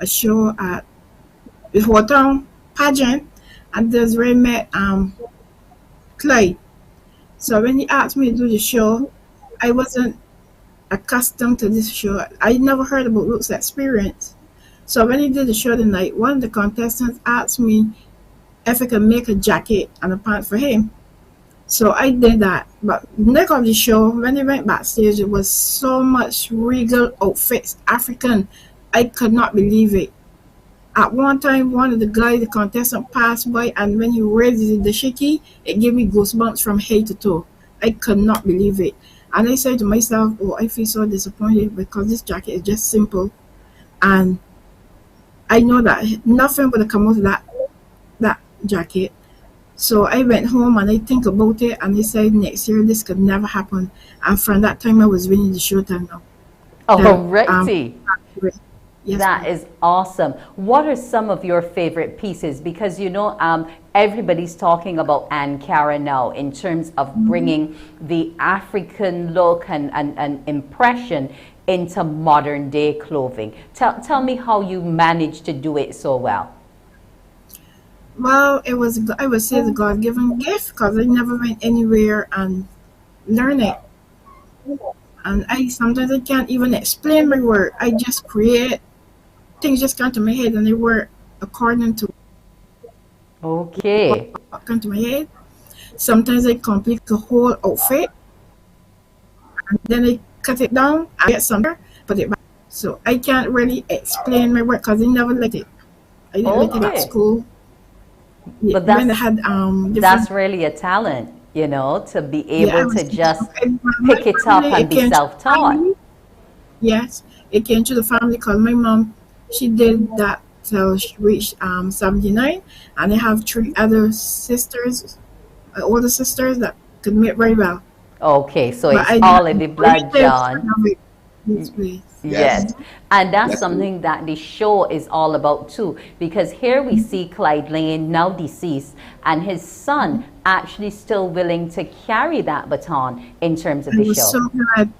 show at the hotel pageant, and that's where I met Clyde. So when he asked me to do the show, I wasn't accustomed to this show. I never heard about Roots Experience. So when he did the show tonight, one of the contestants asked me if I could make a jacket and a pant for him. So I did that. But next of the show, when he went backstage, it was so much regal outfits, African. I could not believe it. At one time, one of the guys, the contestant, passed by, and when he raised the shiki, it gave me goosebumps from head to toe. I could not believe it. And I said to myself, oh, I feel so disappointed because this jacket is just simple. And I know that nothing would come out of that jacket. So I went home and I think about it, and I said next year this could never happen. And from that time I was winning the showtime now. Alrighty. Yes, that is awesome. What are some of your favorite pieces? Because you know, everybody's talking about Ankara now in terms of bringing the African look and impression into modern day clothing. Tell me how you managed to do it so well. Well, I would say, the God-given gift, because I never went anywhere and learned it. And sometimes I can't even explain my work. I just create. Things just come to my head and they work according to what come to my head. Sometimes I complete the whole outfit and then I cut it down, I get somewhere, put it back. So I can't really explain my work because I never liked it. I didn't like it at school. But that's really a talent, you know, to be able to just pick it up and be self-taught. Yes, it came to the family because my mom, she did that till she reached 79, and I have 3 other sisters, older sisters that could make very well. Okay, so it's all in the blood, John. Yes. And that's something that the show is all about too, because here we see Clyde Lane, now deceased, and his son actually still willing to carry that baton in terms of the show. So glad.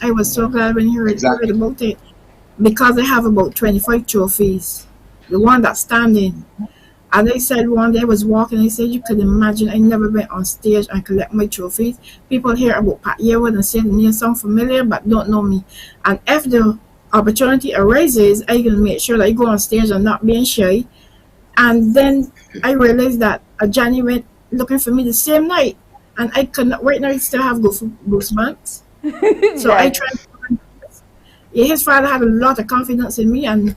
I was so glad when you heard about it because I have about 25 trophies. The one that's standing. And I said one day I was walking, I said, you could imagine I never went on stage and collect my trophies. People hear about Pat Yearwood and say the name sound familiar but don't know me. And if the opportunity arises, I can make sure that I go on stage and not being shy. And then I realized that Johnny went looking for me the same night. And I could not, right now I still have goosebumps. So I tried. Yeah, his father had a lot of confidence in me and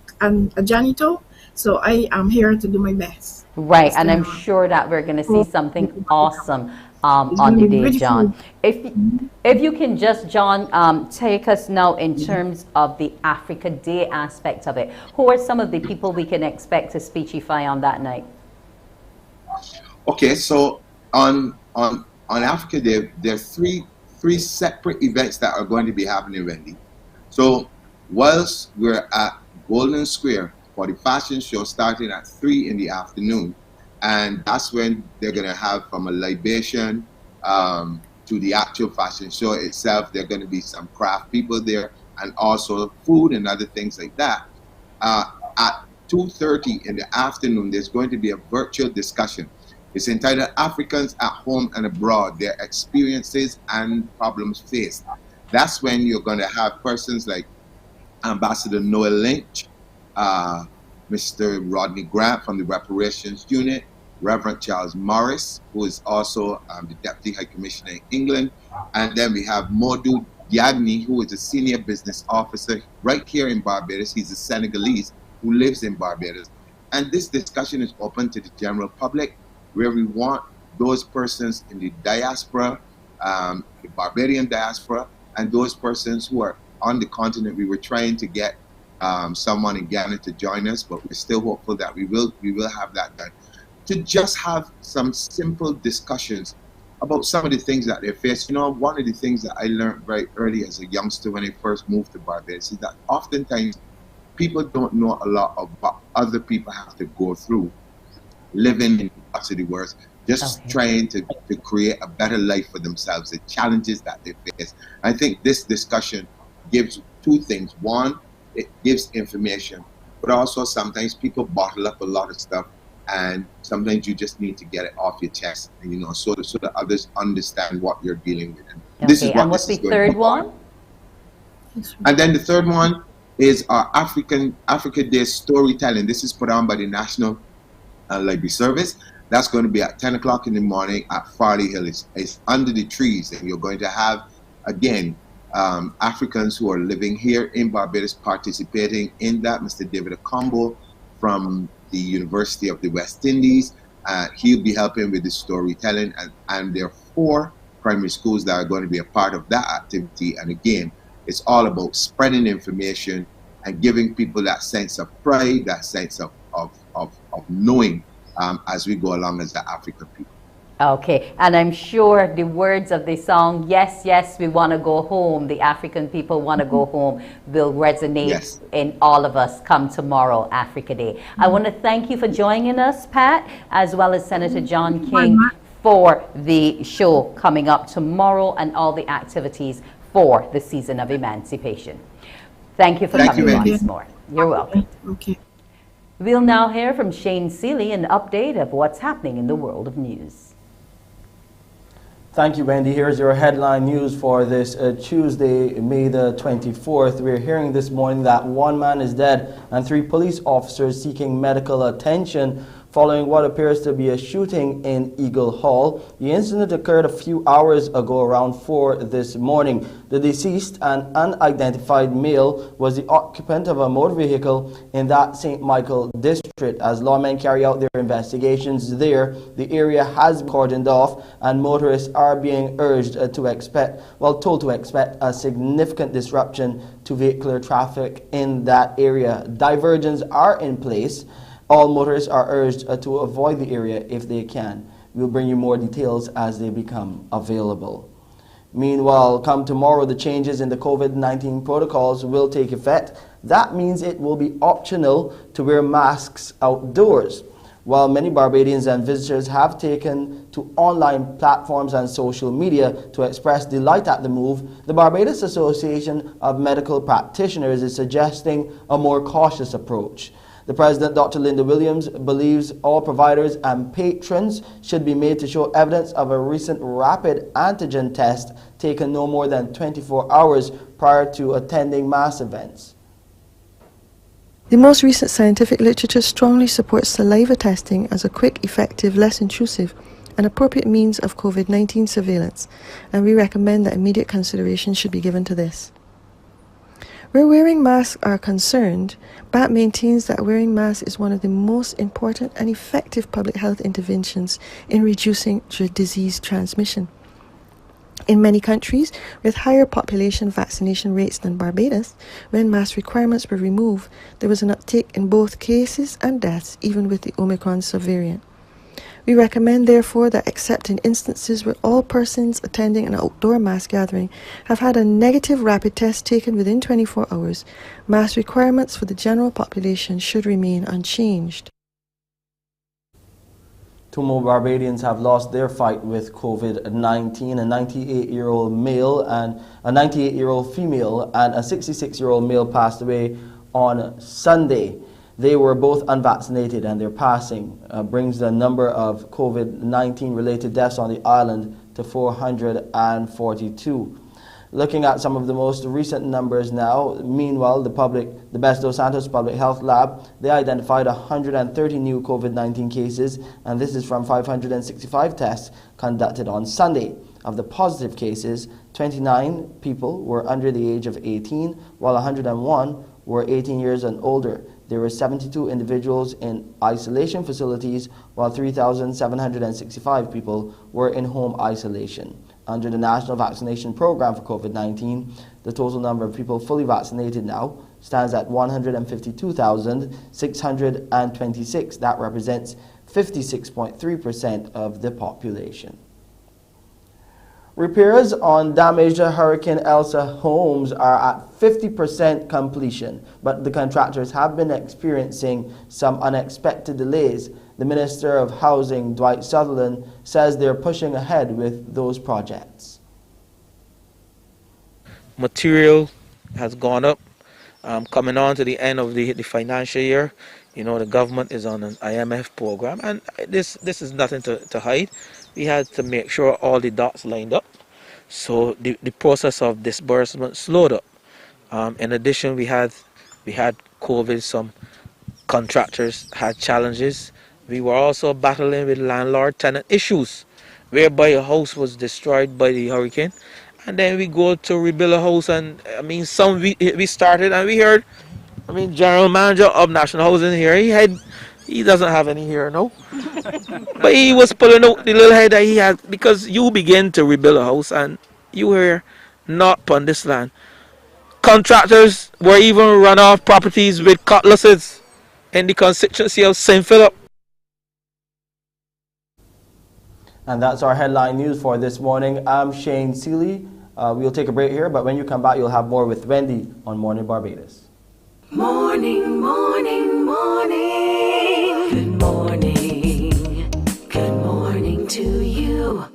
Johnny too. So I am here to do my best. Right, and I'm sure that we're going to see something awesome on the day, John. If you can just, John, take us now in terms of the Africa Day aspect of it. Who are some of the people we can expect to speechify on that night? Okay, so on Africa Day, there are three separate events that are going to be happening, Wendy. So whilst we're at Golden Square for the fashion show starting at 3 in the afternoon, and that's when they're going to have from a libation to the actual fashion show itself. There are going to be some craft people there and also food and other things like that. At 2:30 in the afternoon, there's going to be a virtual discussion. It's entitled Africans at Home and Abroad, Their Experiences and Problems Faced. That's when you're going to have persons like Ambassador Noel Lynch, Mr. Rodney Grant from the Reparations Unit, Reverend Charles Morris, who is also the Deputy High Commissioner in England, and then we have Modou Diagne, who is a Senior Business Officer right here in Barbados. He's a Senegalese who lives in Barbados. And this discussion is open to the general public, where we want those persons in the diaspora, the Barbadian diaspora, and those persons who are on the continent. We were trying to get someone in Ghana to join us, but we're still hopeful that we will have that done. To just have some simple discussions about some of the things that they face. You know, one of the things that I learned very early as a youngster when I first moved to Barbados is that oftentimes people don't know a lot of what other people have to go through living in parts of the world, just trying to create a better life for themselves, the challenges that they face. I think this discussion gives two things. One, it gives information, but also sometimes people bottle up a lot of stuff, and sometimes you just need to get it off your chest, and, you know, so that others understand what you're dealing with. And this is what what's the third one? And then the third one is our Africa Day storytelling. This is put on by the National Library Service. That's going to be at 10 o'clock in the morning at Farley Hill. It's under the trees, and you're going to have, again, Africans who are living here in Barbados participating in that. Mr. David Akombo from the University of the West Indies, he'll be helping with the storytelling, and there are 4 primary schools that are going to be a part of that activity. And again, it's all about spreading information and giving people that sense of pride, that sense of knowing as we go along as the African people. Okay, and I'm sure the words of the song, Yes, Yes, We Want to Go Home, the African people want to go home, will resonate in all of us come tomorrow, Africa Day. I want to thank you for joining us, Pat, as well as Senator John King, for the show coming up tomorrow and all the activities for the season of emancipation. Thank you for coming on this morning. You're welcome. Okay. We'll now hear from Shane Seeley, an update of what's happening in the world of news. Thank you, Wendy. Here's your headline news for this Tuesday, May the 24th. We're hearing this morning that 1 man is dead and 3 police officers seeking medical attention following what appears to be a shooting in Eagle Hall. The incident occurred a few hours ago around 4 this morning. The deceased, an unidentified male, was the occupant of a motor vehicle in that St. Michael district. As lawmen carry out their investigations there, the area has been cordoned off and motorists are being urged told to expect a significant disruption to vehicular traffic in that area. Diversions are in place. All motorists are urged to avoid the area if they can. We'll bring you more details as they become available. Meanwhile, come tomorrow, the changes in the COVID-19 protocols will take effect. That means it will be optional to wear masks outdoors. While many Barbadians and visitors have taken to online platforms and social media to express delight at the move, the Barbados Association of Medical Practitioners is suggesting a more cautious approach. The President, Dr. Linda Williams, believes all providers and patrons should be made to show evidence of a recent rapid antigen test taken no more than 24 hours prior to attending mass events. The most recent scientific literature strongly supports saliva testing as a quick, effective, less intrusive, and appropriate means of COVID-19 surveillance, and we recommend that immediate consideration should be given to this. Where wearing masks are concerned, BAT maintains that wearing masks is one of the most important and effective public health interventions in reducing disease transmission. In many countries with higher population vaccination rates than Barbados, when mask requirements were removed, there was an uptick in both cases and deaths, even with the Omicron subvariant. We recommend, therefore, that except in instances where all persons attending an outdoor mass gathering have had a negative rapid test taken within 24 hours, mask requirements for the general population should remain unchanged. 2 more Barbadians have lost their fight with COVID-19. A 98-year-old male and a 98-year-old female and a 66-year-old male passed away on Sunday. They were both unvaccinated, and their passing brings the number of COVID-19 related deaths on the island to 442. Looking at some of the most recent numbers now, meanwhile, the Best dos Santos Public Health Lab, they identified 130 new COVID-19 cases, and this is from 565 tests conducted on Sunday. Of the positive cases, 29 people were under the age of 18, while 101 were 18 years and older. There were 72 individuals in isolation facilities, while 3,765 people were in home isolation. Under the National Vaccination Program for COVID-19, the total number of people fully vaccinated now stands at 152,626. That represents 56.3% of the population. Repairs on damaged Hurricane Elsa homes are at 50% completion, but the contractors have been experiencing some unexpected delays. The Minister of Housing, Dwight Sutherland, says they're pushing ahead with those projects. Material has gone up. Coming on to the end of the financial year, you know, the government is on an IMF program, and this is nothing to hide. We had to make sure all the dots lined up, so the process of disbursement slowed up. In addition, we had COVID. Some contractors had challenges. We were also battling with landlord-tenant issues, whereby a house was destroyed by the hurricane, and then we go to rebuild a house, and I mean, we started, and we heard, I mean, general manager of National Housing here, he doesn't have any here, no, but he was pulling out the little head that he had, because you begin to rebuild a house, and you hear not upon this land. Contractors were even run off properties with cutlasses in the constituency of St. Philip. And that's our headline news for this morning. I'm Shane Seeley. We'll take a break here, but when you come back, you'll have more with Wendy on Morning Barbados. Morning, morning, morning. Good morning. Good morning to you.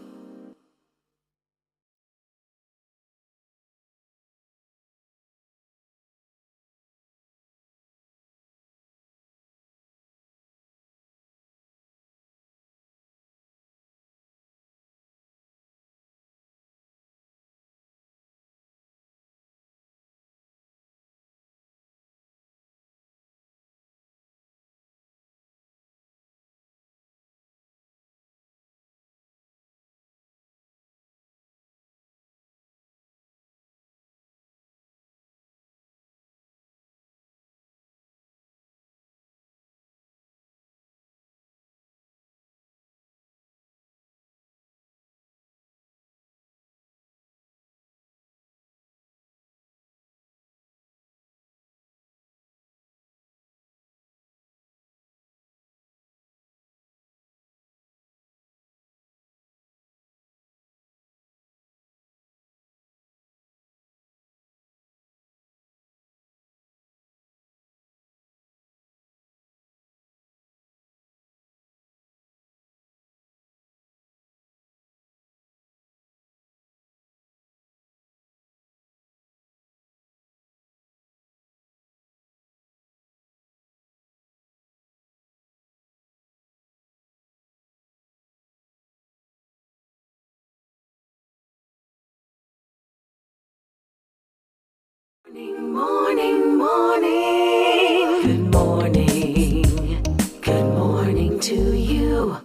Morning, morning. Good morning. Good morning to you.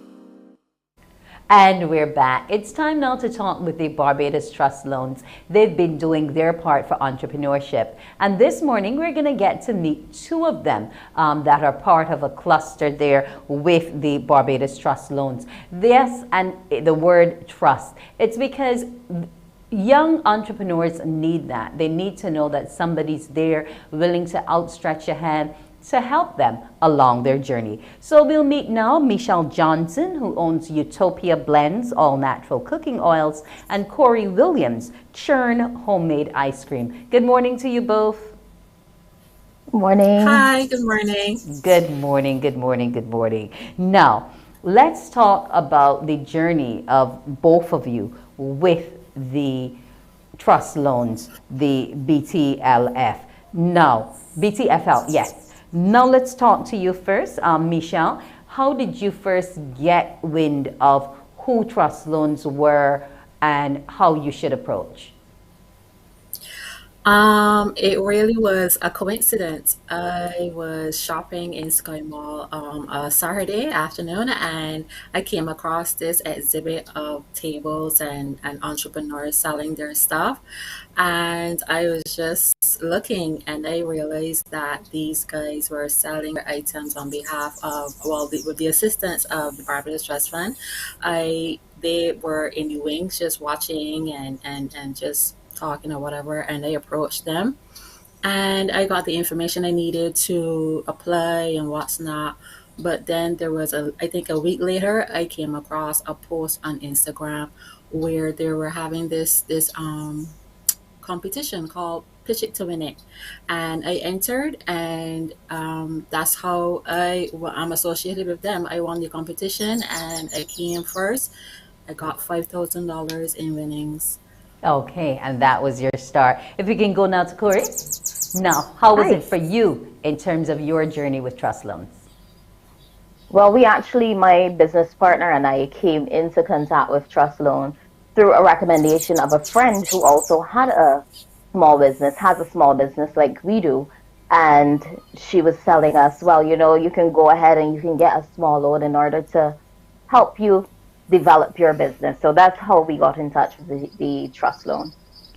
And we're back. It's time now to talk with the Barbados Trust Loans. They've been doing their part for entrepreneurship. And this morning, we're going to get to meet two of them that are part of a cluster there with the Barbados Trust Loans. Yes, and the word trust. It's because young entrepreneurs need that. They need to know that somebody's there willing to outstretch a hand to help them along their journey. So we'll meet now Michelle Johnson, who owns Utopia Blends, all natural cooking oils, and Corey Williams, Churn homemade ice cream. Good morning to you both. Morning. Hi, good morning. Good morning, good morning, good morning. Now, let's talk about the journey of both of you with the trust loans, the BTLF. Now, BTFL, yes. Now let's talk to you first, Michelle. How did you first get wind of who trust loans were and how you should approach? It really was a coincidence. I was shopping in Sky Mall a Saturday afternoon, and I came across this exhibit of tables and entrepreneurs selling their stuff. And I was just looking, and I realized that these guys were selling their items on behalf of, well, with the assistance of the Barbados Trust Fund. They were in the wings just watching and just talking or whatever, and I approached them and I got the information I needed to apply and what's not. But then there was I think a week later, I came across a post on Instagram where they were having this competition called Pitch It to Win It, and I entered, and that's how I'm associated with them. I won the competition and I came first. I got $5,000 in winnings. Okay, and that was your start. If we can go now to Corey. Now, how was it for you in terms of your journey with trust loans? Well, my business partner and I came into contact with Trust Loan through a recommendation of a friend who also had has a small business like we do. And she was telling us, well, you can go ahead and you can get a small loan in order to help you develop your business. So that's how we got in touch with the trust loan.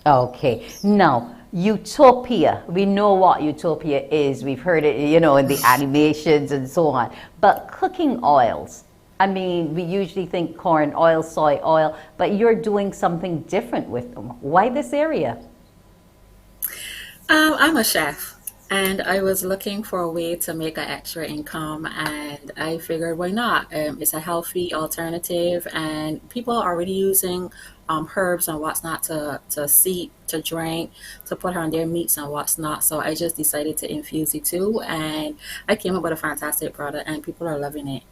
Okay. Now, Utopia. We know what Utopia is. We've heard it, in the animations and so on. But cooking oils. I mean, we usually think corn oil, soy oil, but you're doing something different with them. Why this area? I'm a chef. And I was looking for a way to make an extra income, and I figured, why not? It's a healthy alternative, and people are already using herbs and what's not to seep, to drink, to put on their meats and what's not. So I just decided to infuse it too, and I came up with a fantastic product, and people are loving it.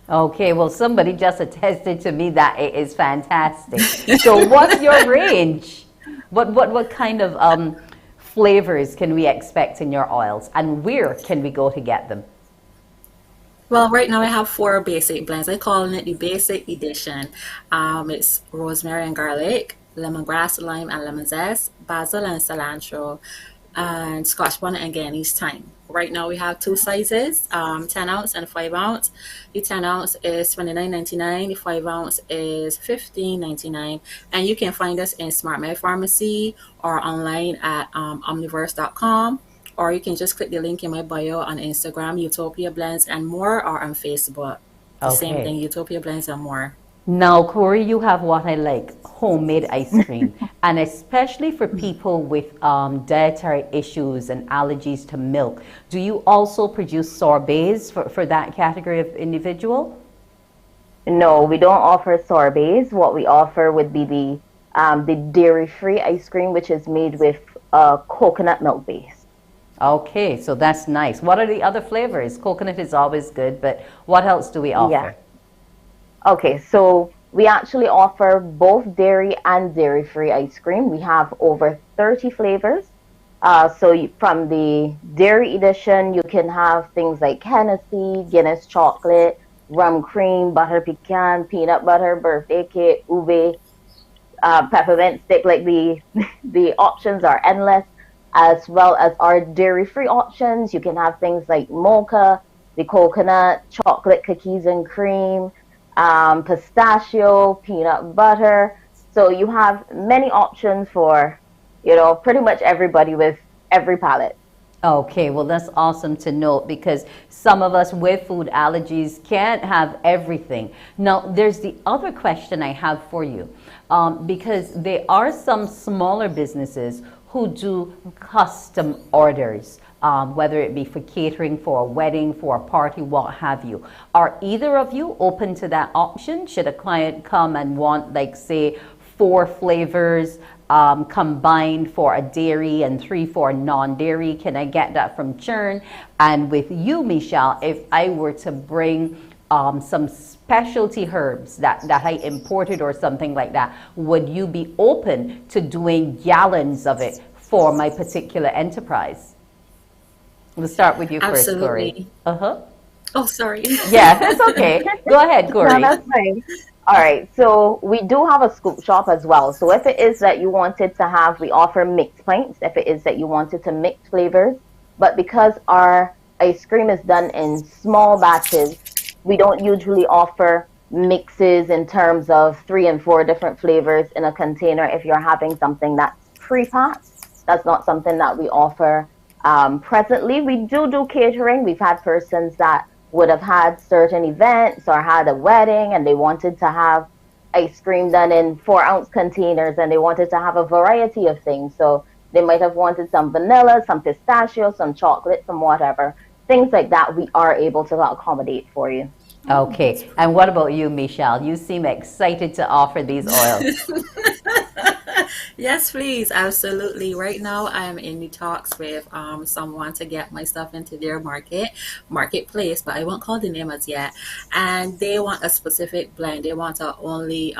Okay, well, somebody just attested to me that it is fantastic. So what's your range? What kind of flavors can we expect in your oils, and where can we go to get them? Well, right now I have 4 basic blends. I'm calling it the basic edition. It's rosemary and garlic, lemongrass, lime and lemon zest, basil and cilantro, and scotch bonnet and Guinness thyme. Right now we have 2 sizes, 10 ounce and 5 ounce. The 10 ounce is $29.99. The 5 ounce is $15.99. And you can find us in Smart Med Pharmacy or online at omniverse.com. Or you can just click the link in my bio on Instagram, Utopia Blends and More, or on Facebook. The same thing, Utopia Blends and More. Now, Corey, you have what I like, homemade ice cream. And especially for people with dietary issues and allergies to milk. Do you also produce sorbets for that category of individual? No, we don't offer sorbets. What we offer would be the dairy-free ice cream, which is made with coconut milk base. Okay, so that's nice. What are the other flavors? Coconut is always good, but what else do we offer? Yeah. Okay, so we actually offer both dairy and dairy-free ice cream. We have over 30 flavors. From the dairy edition, you can have things like Hennessy, Guinness chocolate, rum cream, butter pecan, peanut butter, birthday cake, ube, peppermint stick. Like the options are endless. as well as our dairy-free options. You can have things like mocha, the coconut, chocolate cookies and cream, pistachio, peanut butter. So you have many options for, pretty much everybody with every palate. Okay, well, that's awesome to note because some of us with food allergies can't have everything. Now, there's the other question I have for you, because there are some smaller businesses who do custom orders, whether it be for catering, for a wedding, for a party, what have you. Are either of you open to that option? Should a client come and want, like, say, 4 flavors combined for a dairy and 3 for a non-dairy? Can I get that from Churn? And with you, Michelle, if I were to bring some specialty herbs that I imported or something like that, would you be open to doing gallons of it for my particular enterprise? We'll start with you first, Corey. Oh, sorry. Yeah, that's okay. Go ahead, Corey. No, that's fine. All right, so we do have a scoop shop as well. So if it is that you wanted to have, we offer mixed pints, if it is that you wanted to mix flavors. But because our ice cream is done in small batches, we don't usually offer mixes in terms of 3 and 4 different flavors in a container if you're having something that's pre-packed. That's not something that we offer presently. We do catering. We've had persons that would have had certain events or had a wedding and they wanted to have ice cream done in 4-ounce containers and they wanted to have a variety of things. So they might have wanted some vanilla, some pistachio, some chocolate, some whatever. Things like that we are able to accommodate for you. Okay. And what about you, Michelle? You seem excited to offer these oils. Yes, please. Absolutely. Right now, I'm in the talks with someone to get my stuff into their marketplace, but I won't call the name as yet. And they want a specific blend. They want to only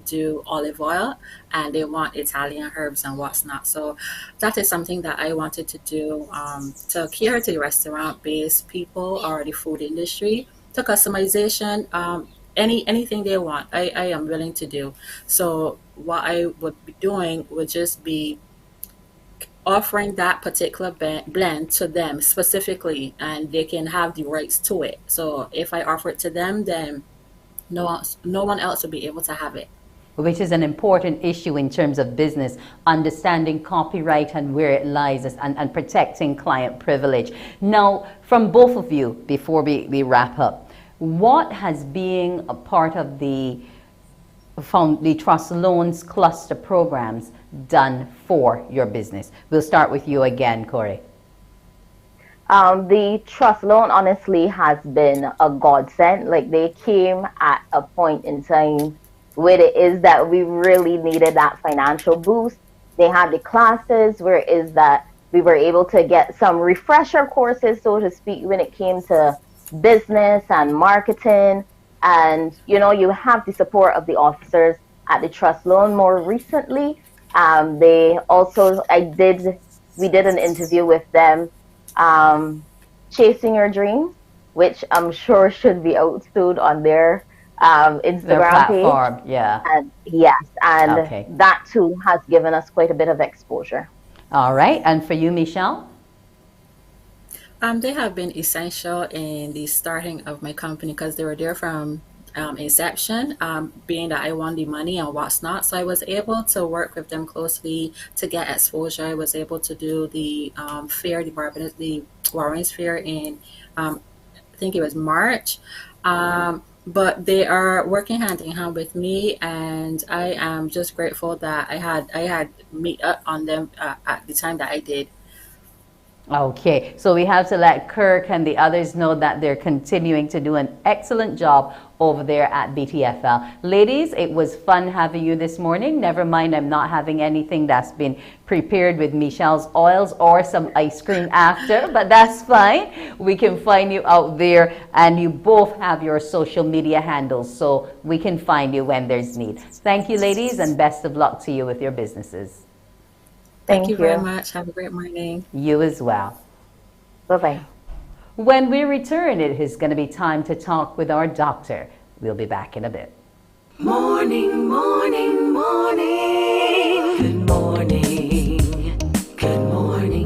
do olive oil, and they want Italian herbs and what's not. So that is something that I wanted to do to cater to the restaurant-based people or the food industry. To customization, anything they want, I am willing to do. So what I would be doing would just be offering that particular blend to them specifically, and they can have the rights to it. So if I offer it to them, then no one else will be able to have it. Which is an important issue in terms of business, understanding copyright and where it lies and protecting client privilege. Now, from both of you, before we wrap up, what has been a part of the Trust Loans cluster programs done for your business? We'll start with you again, Corey. The Trust Loan honestly has been a godsend. Like, they came at a point in time where it is that we really needed that financial boost. They had the classes where it is that we were able to get some refresher courses, so to speak, when it came to business and marketing. And you have the support of the officers at the Trust Loan. More recently, they also we did an interview with them, Chasing Your Dream, which I'm sure should be out soon on their Instagram platform page. Yeah. And yes, and okay. That too has given us quite a bit of exposure. All right, and for you, Michelle? They have been essential in the starting of my company because they were there from inception, being that I won the money and what's not. So I was able to work with them closely to get exposure. I was able to do the fair, the Warren's Fair in, I think it was March. But they are working hand in hand with me, and I am just grateful that I had meet up on them at the time that I did. Okay, so we have to let Kirk and the others know that they're continuing to do an excellent job over there at BTFL. Ladies, it was fun having you this morning. Never mind, I'm not having anything that's been prepared with Michelle's oils or some ice cream after, but that's fine. We can find you out there, and you both have your social media handles, so we can find you when there's need. Thank you, ladies, and best of luck to you with your businesses. Thank you very much. Have a great morning. You as well. Bye-bye. When we return, it is going to be time to talk with our doctor. We'll be back in a bit. Morning, morning, morning. Good morning. Good morning.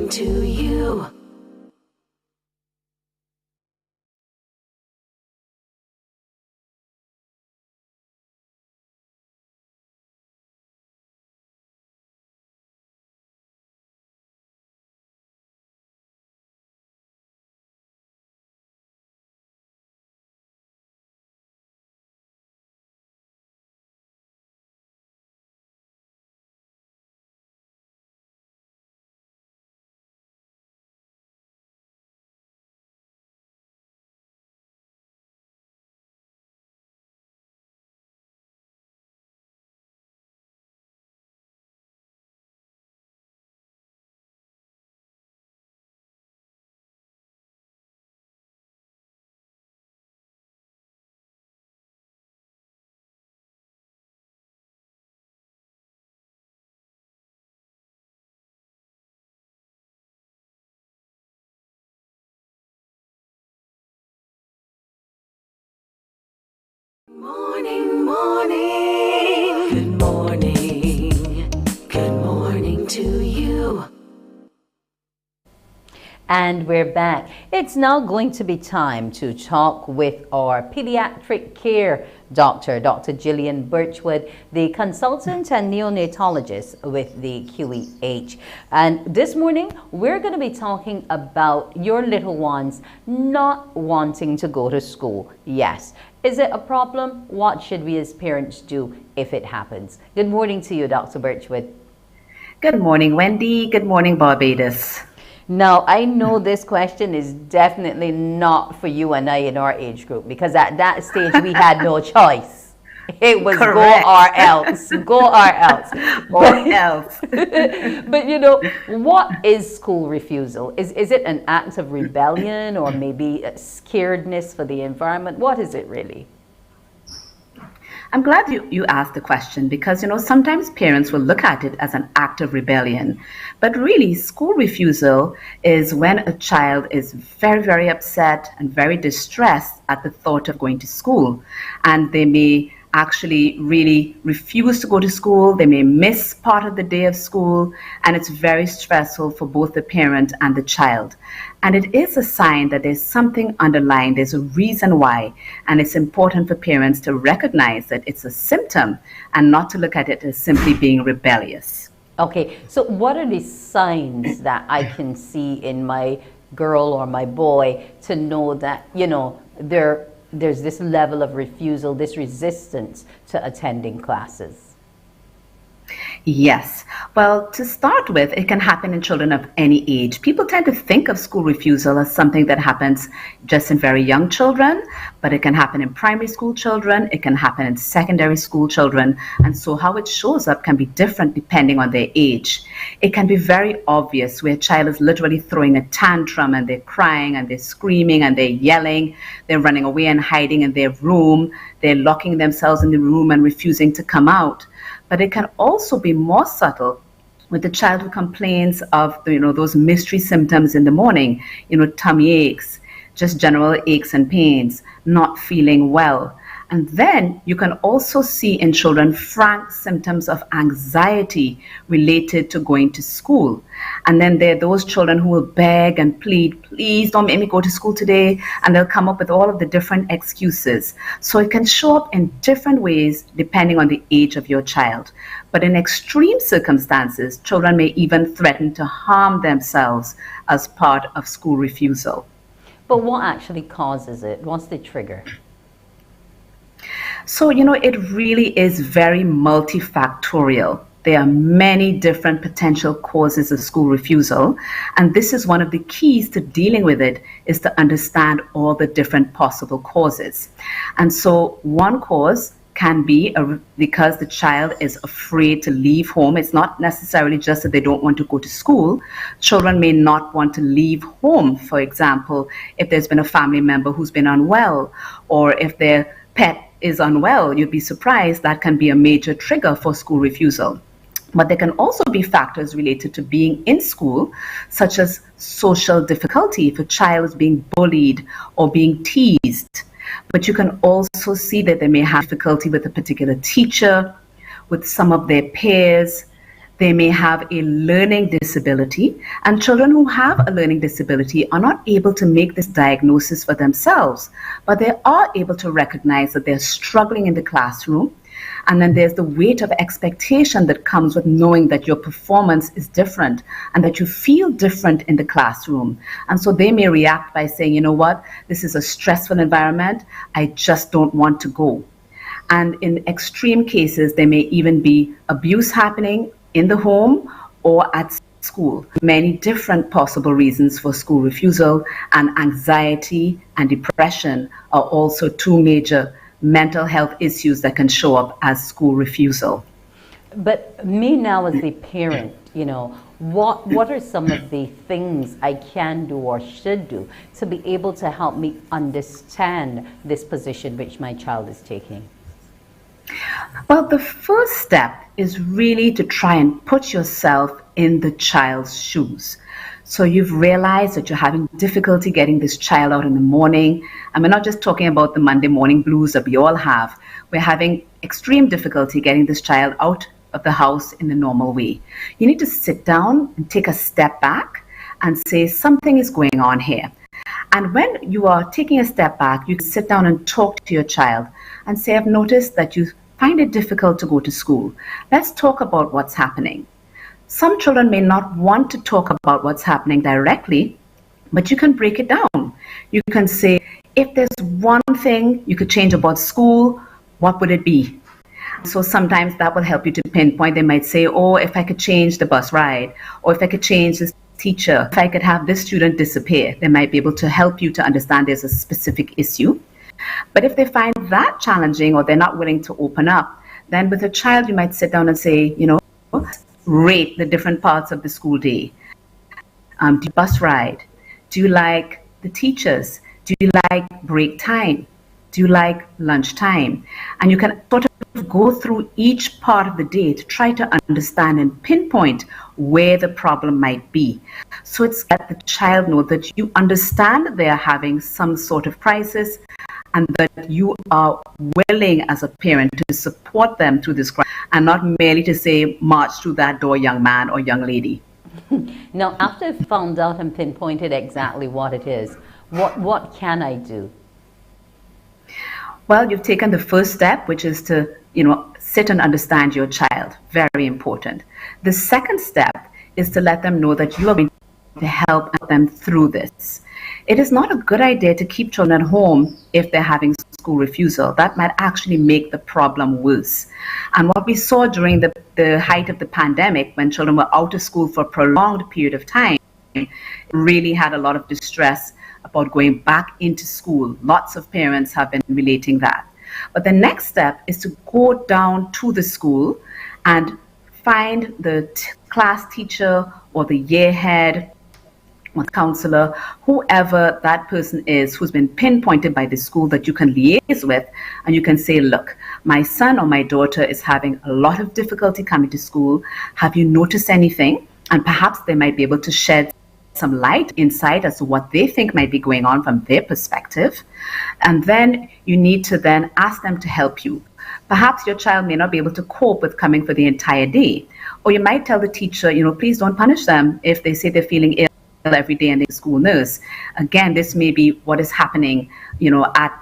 Morning, morning. Good morning. Good morning to you. And we're back. It's now going to be time to talk with our pediatric care doctor, Dr. Gillian Birchwood, the consultant and neonatologist with the QEH. And this morning, we're going to be talking about your little ones not wanting to go to school. Yes. Is it a problem? What should we as parents do if it happens? Good morning to you, Dr. Birchwood. Good morning, Wendy. Good morning, Barbados. Now, I know this question is definitely not for you and I in our age group, because at that stage we had no choice. It was Correct. go or else, go or else. Or else. But you know, what is school refusal? Is it an act of rebellion or maybe a scaredness for the environment? What is it really? I'm glad you asked the question because, you know, sometimes parents will look at it as an act of rebellion. But really, school refusal is when a child is very, very upset and very distressed at the thought of going to school. And they may actually really refuse to go to school. They may miss part of the day of school. And it's very stressful for both the parent and the child. And it is a sign that there's something underlying, there's a reason why. And it's important for parents to recognize that it's a symptom and not to look at it as simply being rebellious. Okay, so what are the signs that I can see in my girl or my boy to know that, you know, there's this level of refusal, this resistance to attending classes? Yes. Well, to start with, it can happen in children of any age. People tend to think of school refusal as something that happens just in very young children, but it can happen in primary school children, it can happen in secondary school children, and so how it shows up can be different depending on their age. It can be very obvious where a child is literally throwing a tantrum and they're crying and they're screaming and they're yelling, they're running away and hiding in their room, they're locking themselves in the room and refusing to come out. But it can also be more subtle with the child who complains of, you know, those mystery symptoms in the morning, you know, tummy aches, just general aches and pains, not feeling well. And then you can also see in children frank symptoms of anxiety related to going to school. And then there are those children who will beg and plead, please don't make me go to school today. And they'll come up with all of the different excuses. So it can show up in different ways depending on the age of your child. But in extreme circumstances, children may even threaten to harm themselves as part of school refusal. But what actually causes it? What's the trigger? So, you know, it really is very multifactorial. There are many different potential causes of school refusal, and this is one of the keys to dealing with it, is to understand all the different possible causes. And so one cause can be because the child is afraid to leave home. It's not necessarily just that they don't want to go to school. Children may not want to leave home, for example, if there's been a family member who's been unwell, or if their pet is unwell. You'd be surprised that can be a major trigger for school refusal. But there can also be factors related to being in school, such as social difficulty, if a child is being bullied or being teased. But you can also see that they may have difficulty with a particular teacher, with some of their peers. They may have a learning disability, and children who have a learning disability are not able to make this diagnosis for themselves, but they are able to recognize that they're struggling in the classroom. And then there's the weight of expectation that comes with knowing that your performance is different and that you feel different in the classroom. And so they may react by saying, you know what, this is a stressful environment, I just don't want to go. And in extreme cases, there may even be abuse happening in the home or at school. Many different possible reasons for school refusal, and anxiety and depression are also two major mental health issues that can show up as school refusal. But me now as the parent, you know, what are some of the things I can do or should do to be able to help me understand this position which my child is taking? Well, the first step is really to try and put yourself in the child's shoes. So you've realized that you're having difficulty getting this child out in the morning. And we're not just talking about the Monday morning blues that we all have. We're having extreme difficulty getting this child out of the house in the normal way. You need to sit down and take a step back and say something is going on here. And when you are taking a step back, you can sit down and talk to your child and say, I've noticed that you find it difficult to go to school. Let's talk about what's happening. Some children may not want to talk about what's happening directly, but you can break it down. You can say, if there's one thing you could change about school, what would it be? So sometimes that will help you to pinpoint. They might say, oh, if I could change the bus ride, or if I could change this teacher, if I could have this student disappear, they might be able to help you to understand there's a specific issue. But if they find that challenging or they're not willing to open up, then with a child, you might sit down and say, rate the different parts of the school day. Do you bus ride? Do you like the teachers? Do you like break time? Do you like lunch time? And you can sort of go through each part of the day to try to understand and pinpoint where the problem might be. So it's let the child know that you understand they are having some sort of crisis and that you are willing as a parent to support them through this crisis and not merely to say, march through that door, young man or young lady. Now, after I've found out and pinpointed exactly what it is, what can I do? Well, you've taken the first step, which is to, sit and understand your child. Very important. The second step is to let them know that you are going to help them through this. It is not a good idea to keep children at home if they're having school refusal. That might actually make the problem worse. And what we saw during the height of the pandemic, when children were out of school for a prolonged period of time, really had a lot of distress about going back into school. Lots of parents have been relating that. But the next step is to go down to the school and find the class teacher or the year head or counselor, whoever that person is who's been pinpointed by the school that you can liaise with, and you can say, look, my son or my daughter is having a lot of difficulty coming to school. Have you noticed anything? And perhaps they might be able to shed some light, insight as to what they think might be going on from their perspective. And then you need to then ask them to help you. Perhaps your child may not be able to cope with coming for the entire day. Or you might tell the teacher, please don't punish them if they say they're feeling ill every day and they're school nurse. Again, this may be what is happening, at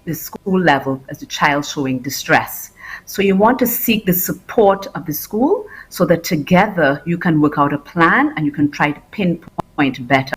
the school level as the child showing distress. So you want to seek the support of the school so that together you can work out a plan and you can try to pinpoint better.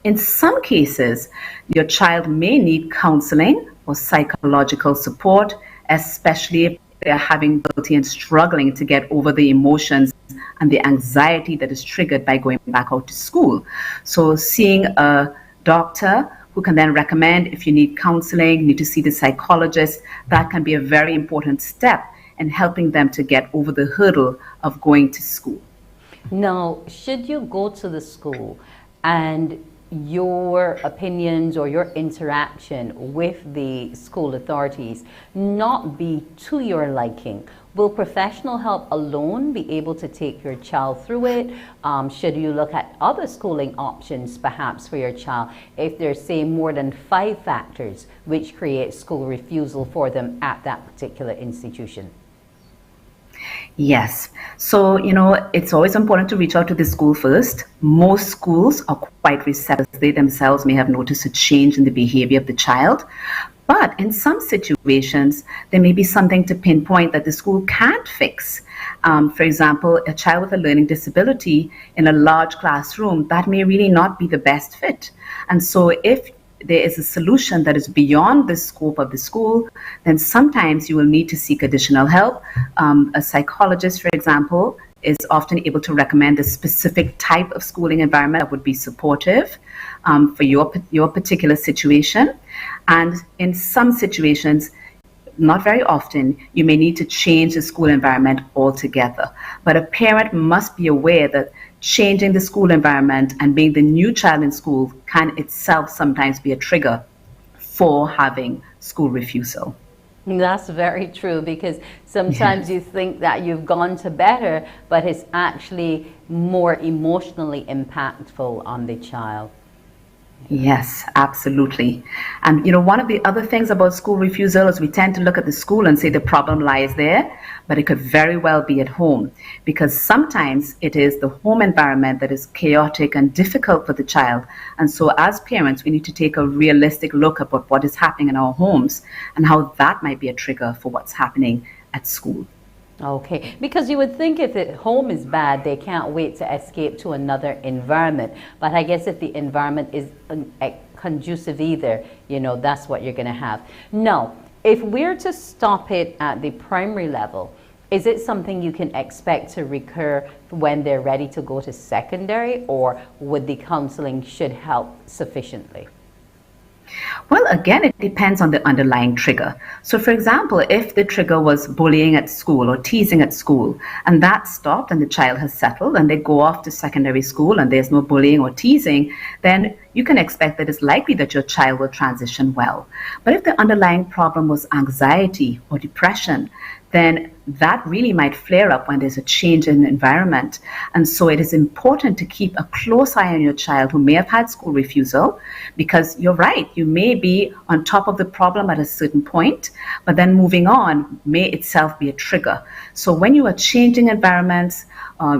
In some cases, your child may need counseling or psychological support, especially if they're having difficulty and struggling to get over the emotions and the anxiety that is triggered by going back out to school. So seeing a doctor who can then recommend if you need counseling, you need to see the psychologist, that can be a very important step in helping them to get over the hurdle of going to school. Now, should you go to the school and your opinions or your interaction with the school authorities not be to your liking, will professional help alone be able to take your child through it? Should you look at other schooling options perhaps for your child if there's, say, more than 5 factors which create school refusal for them at that particular institution? Yes. So, it's always important to reach out to the school first. Most schools are quite receptive. They themselves may have noticed a change in the behavior of the child. But in some situations, there may be something to pinpoint that the school can't fix. For example, a child with a learning disability in a large classroom, that may really not be the best fit. And so if there is a solution that is beyond the scope of the school, then sometimes you will need to seek additional help. A psychologist, for example, is often able to recommend a specific type of schooling environment that would be supportive for your particular situation. And in some situations, not very often, you may need to change the school environment altogether. But a parent must be aware that changing the school environment and being the new child in school can itself sometimes be a trigger for having school refusal. That's very true, because sometimes you think that you've gone to better, but it's actually more emotionally impactful on the child. Yes, absolutely. And one of the other things about school refusal is we tend to look at the school and say the problem lies there, but it could very well be at home, because sometimes it is the home environment that is chaotic and difficult for the child. And so as parents, we need to take a realistic look at what is happening in our homes and how that might be a trigger for what's happening at school. Okay, because you would think if the home is bad, they can't wait to escape to another environment. But I guess if the environment is conducive either, that's what you're going to have. Now, if we're to stop it at the primary level, is it something you can expect to recur when they're ready to go to secondary, or would the counseling should help sufficiently? Well, again, it depends on the underlying trigger. So, for example, if the trigger was bullying at school or teasing at school, and that stopped and the child has settled and they go off to secondary school and there's no bullying or teasing, then you can expect that it's likely that your child will transition well. But if the underlying problem was anxiety or depression, then that really might flare up when there's a change in the environment. And so it is important to keep a close eye on your child who may have had school refusal, because you're right, you may be on top of the problem at a certain point, but then moving on may itself be a trigger. So when you are changing environments,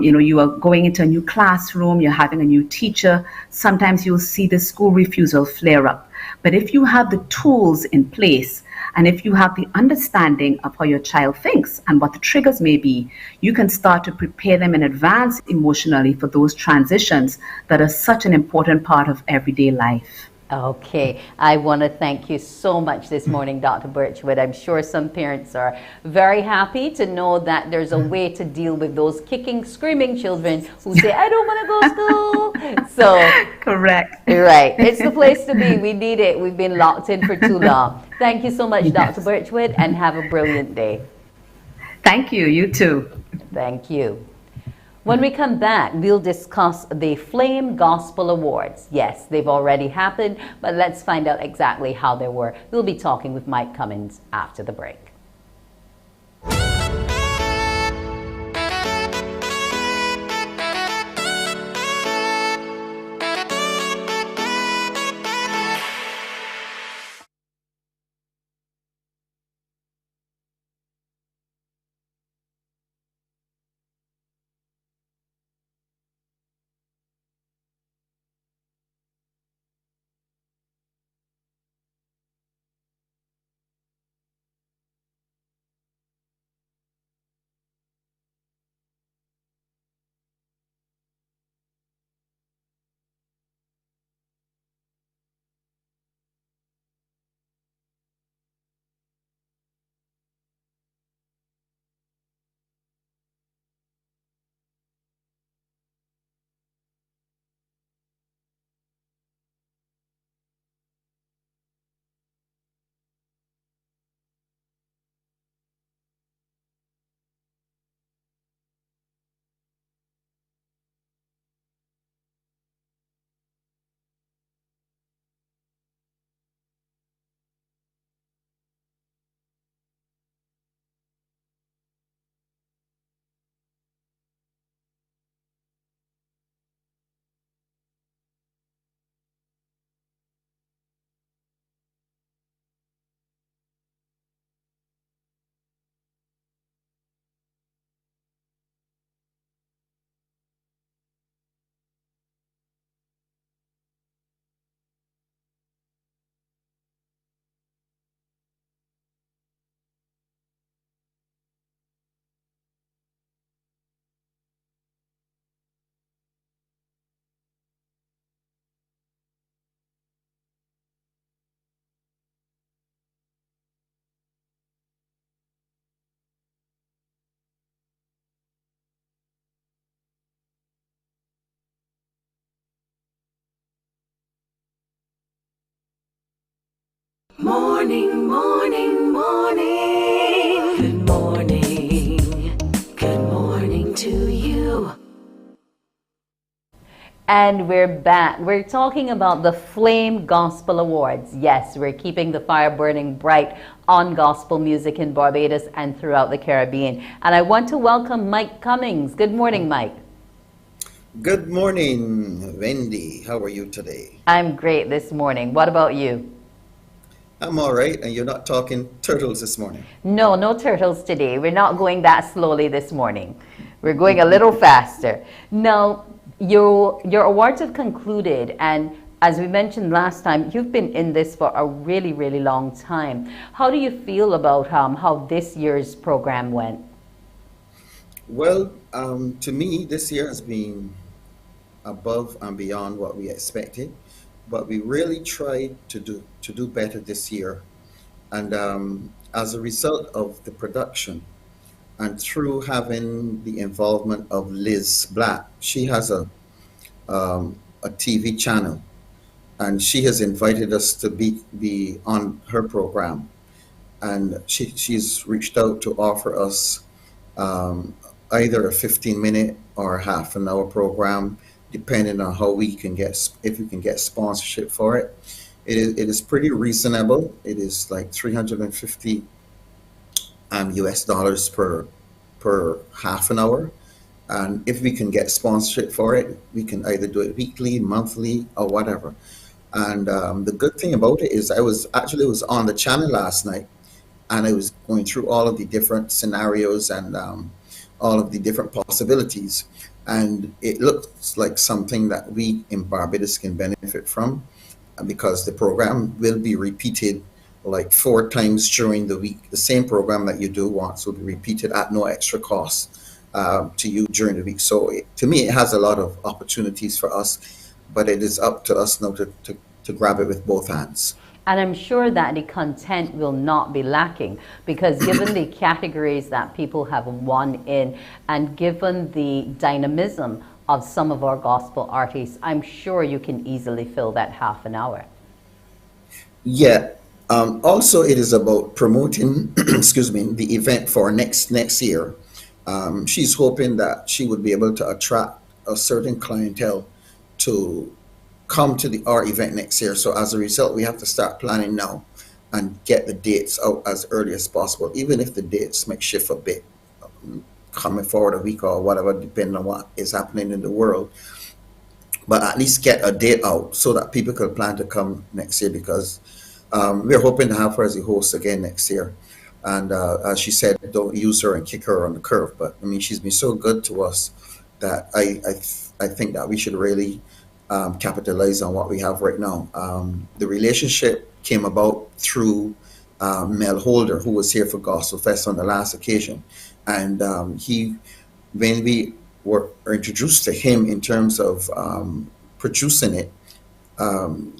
you are going into a new classroom, you're having a new teacher, sometimes you'll see the school refusal flare up. But if you have the tools in place, and if you have the understanding of how your child thinks and what the triggers may be, you can start to prepare them in advance emotionally for those transitions that are such an important part of everyday life. Okay, I want to thank you so much this morning, Dr. Birchwood. I'm sure some parents are very happy to know that there's a way to deal with those kicking, screaming children who say, I don't want to go to school. So, correct. Right, it's the place to be. We need it. We've been locked in for too long. Thank you so much, Yes. Dr. Birchwood, and have a brilliant day. Thank you. You too. Thank you. When we come back, we'll discuss the Flame Gospel Awards. Yes, they've already happened, but let's find out exactly how they were. We'll be talking with Mike Cummins after the break. Morning, morning, morning. Good morning. Good morning to you. And we're back. We're talking about the Flame Gospel Awards. Yes, we're keeping the fire burning bright on gospel music in Barbados and throughout the Caribbean. And I want to welcome Mike Cummings. Good morning, Mike. Good morning, Wendy. How are you today? I'm great this morning. What about you? I'm all right. And you're not talking turtles this morning? No, no turtles today. We're not going that slowly this morning. We're going a little faster. Now, your awards have concluded, and as we mentioned last time, you've been in this for a really, really long time. How do you feel about how this year's program went? Well, to me, this year has been above and beyond what we expected, but we really tried to do better this year. And as a result of the production, and through having the involvement of Liz Black, she has a TV channel, and she has invited us to be on her program, and she's reached out to offer us either a 15-minute or a half an hour program, depending on how we can get, if we can get sponsorship for it. It is pretty reasonable. It is like $350 US dollars per half an hour. And if we can get sponsorship for it, we can either do it weekly, monthly, or whatever. And the good thing about it is I was on the channel last night, and I was going through all of the different scenarios and all of the different possibilities. And it looks like something that we in Barbados can benefit from, because the program will be repeated like 4 times during the week. The same program that you do once will be repeated at no extra cost to you during the week. So to me, it has a lot of opportunities for us, but it is up to us now to grab it with both hands. And I'm sure that the content will not be lacking, because given the categories that people have won in, and given the dynamism of some of our gospel artists, I'm sure you can easily fill that half an hour. Yeah. Also, it is about promoting, excuse me, the event for next year. She's hoping that she would be able to attract a certain clientele to come to our event next year. So as a result, we have to start planning now and get the dates out as early as possible, even if the dates might shift a bit, coming forward a week or whatever, depending on what is happening in the world. But at least get a date out so that people can plan to come next year, because we're hoping to have her as a host again next year. And as she said, don't use her and kick her on the curve. But I mean, she's been so good to us that I think that we should really capitalize on what we have right now. The relationship came about through Mel Holder, who was here for Gospel Fest on the last occasion. And when we were introduced to him in terms of producing it,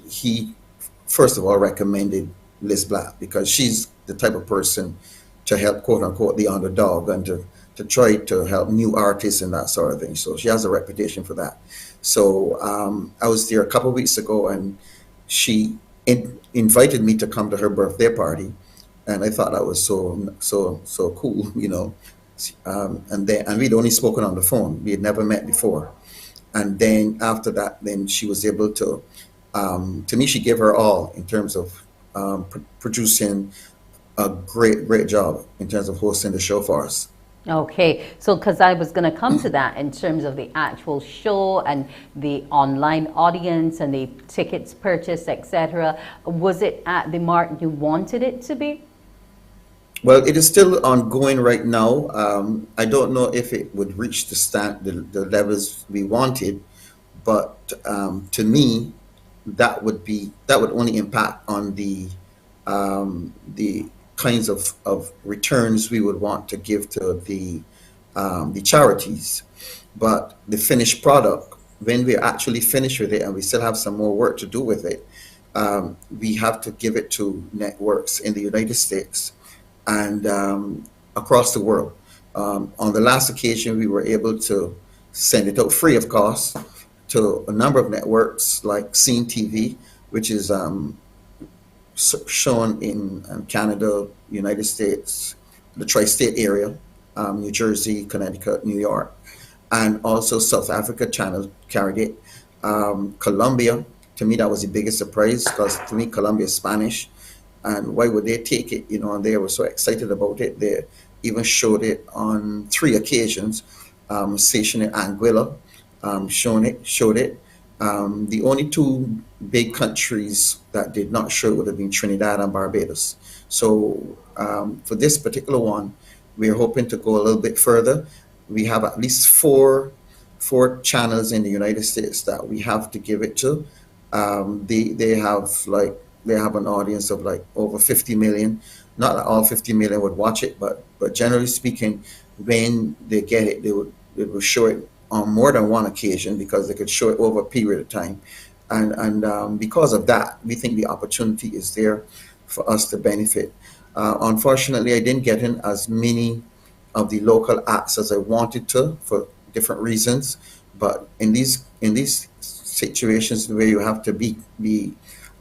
he first of all recommended Liz Black, because she's the type of person to help, quote unquote, the underdog, and to try to help new artists and that sort of thing. So she has a reputation for that. So I was there a couple of weeks ago, and she invited me to come to her birthday party, and I thought that was so cool, you know. And we'd only spoken on the phone; we had never met before. And then after that, then she was able to me, she gave her all in terms of producing a great job in terms of hosting the show for us. Okay, so because I was going to come to that in terms of the actual show and the online audience and the tickets purchased, etc. Was it at the mark you wanted it to be? Well, it is still ongoing right now. I don't know if it would reach the levels we wanted, but to me, that would only impact on the kinds of returns we would want to give to the charities. But the finished product, when we're actually finished with it and we still have some more work to do with it, we have to give it to networks in the United States and across the world. On the last occasion, we were able to send it out free of cost to a number of networks like Scene TV, which is shown in Canada, United States, the tri-state area, New Jersey, Connecticut, New York, and also South Africa channel carried it. Colombia, to me, that was the biggest surprise because to me, Colombia is Spanish. And why would they take it? And they were so excited about it. They even showed it on 3 occasions, station in Anguilla, showed it. The only 2 big countries that did not show it would have been Trinidad and Barbados. So for this particular one, we're hoping to go a little bit further. We have at least four channels in the United States that we have to give it to. They have an audience of like over 50 million. Not that all 50 million would watch it, but generally speaking, when they get it, they will show it on more than one occasion because they could show it over a period of time. And because of that, we think the opportunity is there for us to benefit. Unfortunately, I didn't get in as many of the local acts as I wanted to for different reasons. But in these situations where you have to be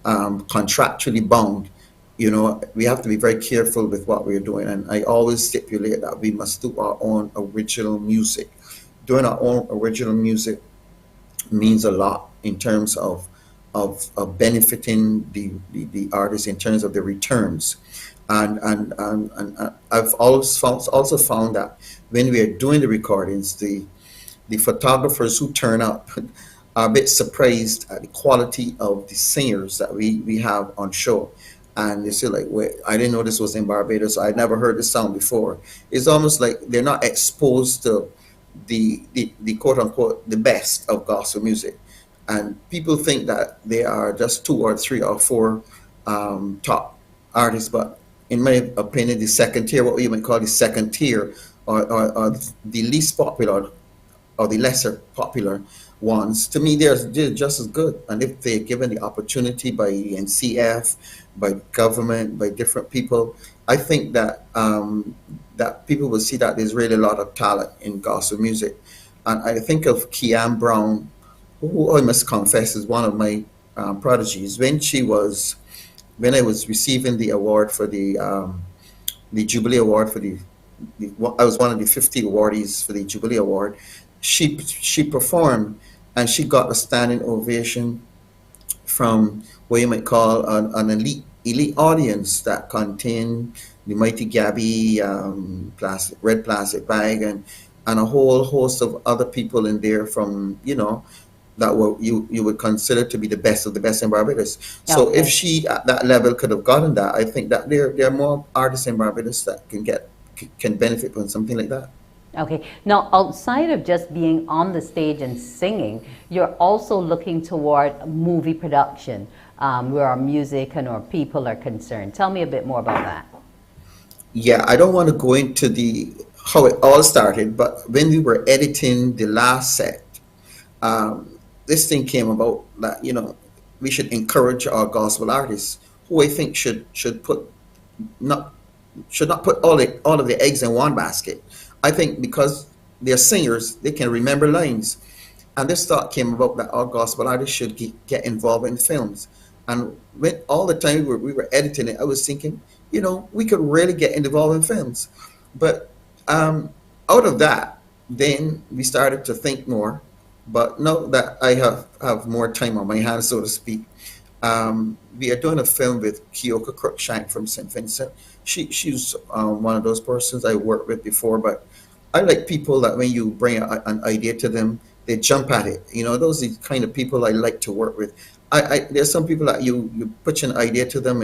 contractually bound, we have to be very careful with what we're doing. And I always stipulate that we must do our own original music. Doing our own original music means a lot in terms of benefiting the artists in terms of the returns. And I've also found that when we are doing the recordings, the photographers who turn up are a bit surprised at the quality of the singers that we have on show. And they say, like, wait, I didn't know this was in Barbados. I'd never heard this sound before. It's almost like they're not exposed to the quote unquote the best of gospel music. And people think that there are just 2 or 3 or 4 top artists, but in my opinion, the second tier, what we might call the second tier, or the least popular or the lesser popular ones, to me, they're just as good. And if they're given the opportunity by the NCF, by government, by different people, I think that that people will see that there's really a lot of talent in gospel music. And I think of Kian Brown, who I must confess is one of my prodigies. When I was receiving the award for the Jubilee Award I was one of the 50 awardees for the Jubilee Award. She performed and she got a standing ovation from what you might call an elite audience that contained the Mighty Gabby, Red Plastic Bag, and a whole host of other people in there from, that you would consider to be the best of the best in Barbados. So if she at that level could have gotten that, I think that there are more artists in Barbados that can benefit from something like that. Okay. Now, outside of just being on the stage and singing, you're also looking toward movie production, where our music and our people are concerned. Tell me a bit more about that. Yeah, I don't want to go into how it all started, but when we were editing the last set, this thing came about that we should encourage our gospel artists, who I think should not put all of the eggs in one basket. I think because they're singers, they can remember lines, and this thought came about that our gospel artists should get involved in films. And when all the time we were editing it, I was thinking, we could really get involved in films. But out of that, then we started to think more. But now that I have more time on my hands, so to speak, we are doing a film with Kyoka Cruikshank from St. Vincent. She's one of those persons I worked with before, but I like people that when you bring an idea to them, they jump at it. Those are the kind of people I like to work with. There's some people that you put an idea to them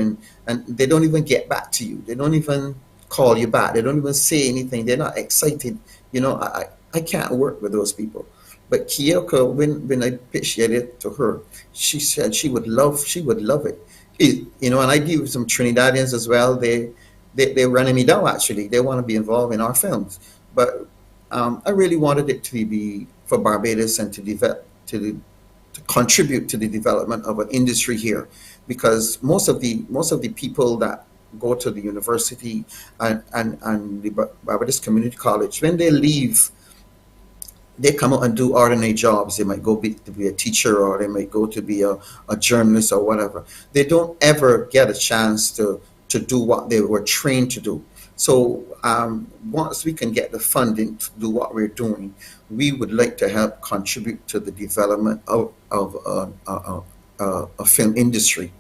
and they don't even get back to you. They don't even call you back. They don't even say anything. They're not excited. I can't work with those people. But Kyoka, when I pitched it to her, she said she would love it. And I deal with some Trinidadians as well. They're running me down, actually. They want to be involved in our films. But I really wanted it to be for Barbados and to contribute to the development of an industry here, because most of the people that go to the university and the Barbados Community College, when they leave, they come out and do ordinary jobs. They might go to be a teacher, or they might go to be a journalist or whatever. They don't ever get a chance to do what they were trained to do. So once we can get the funding to do what we're doing, we would like to help contribute to the development of a film industry.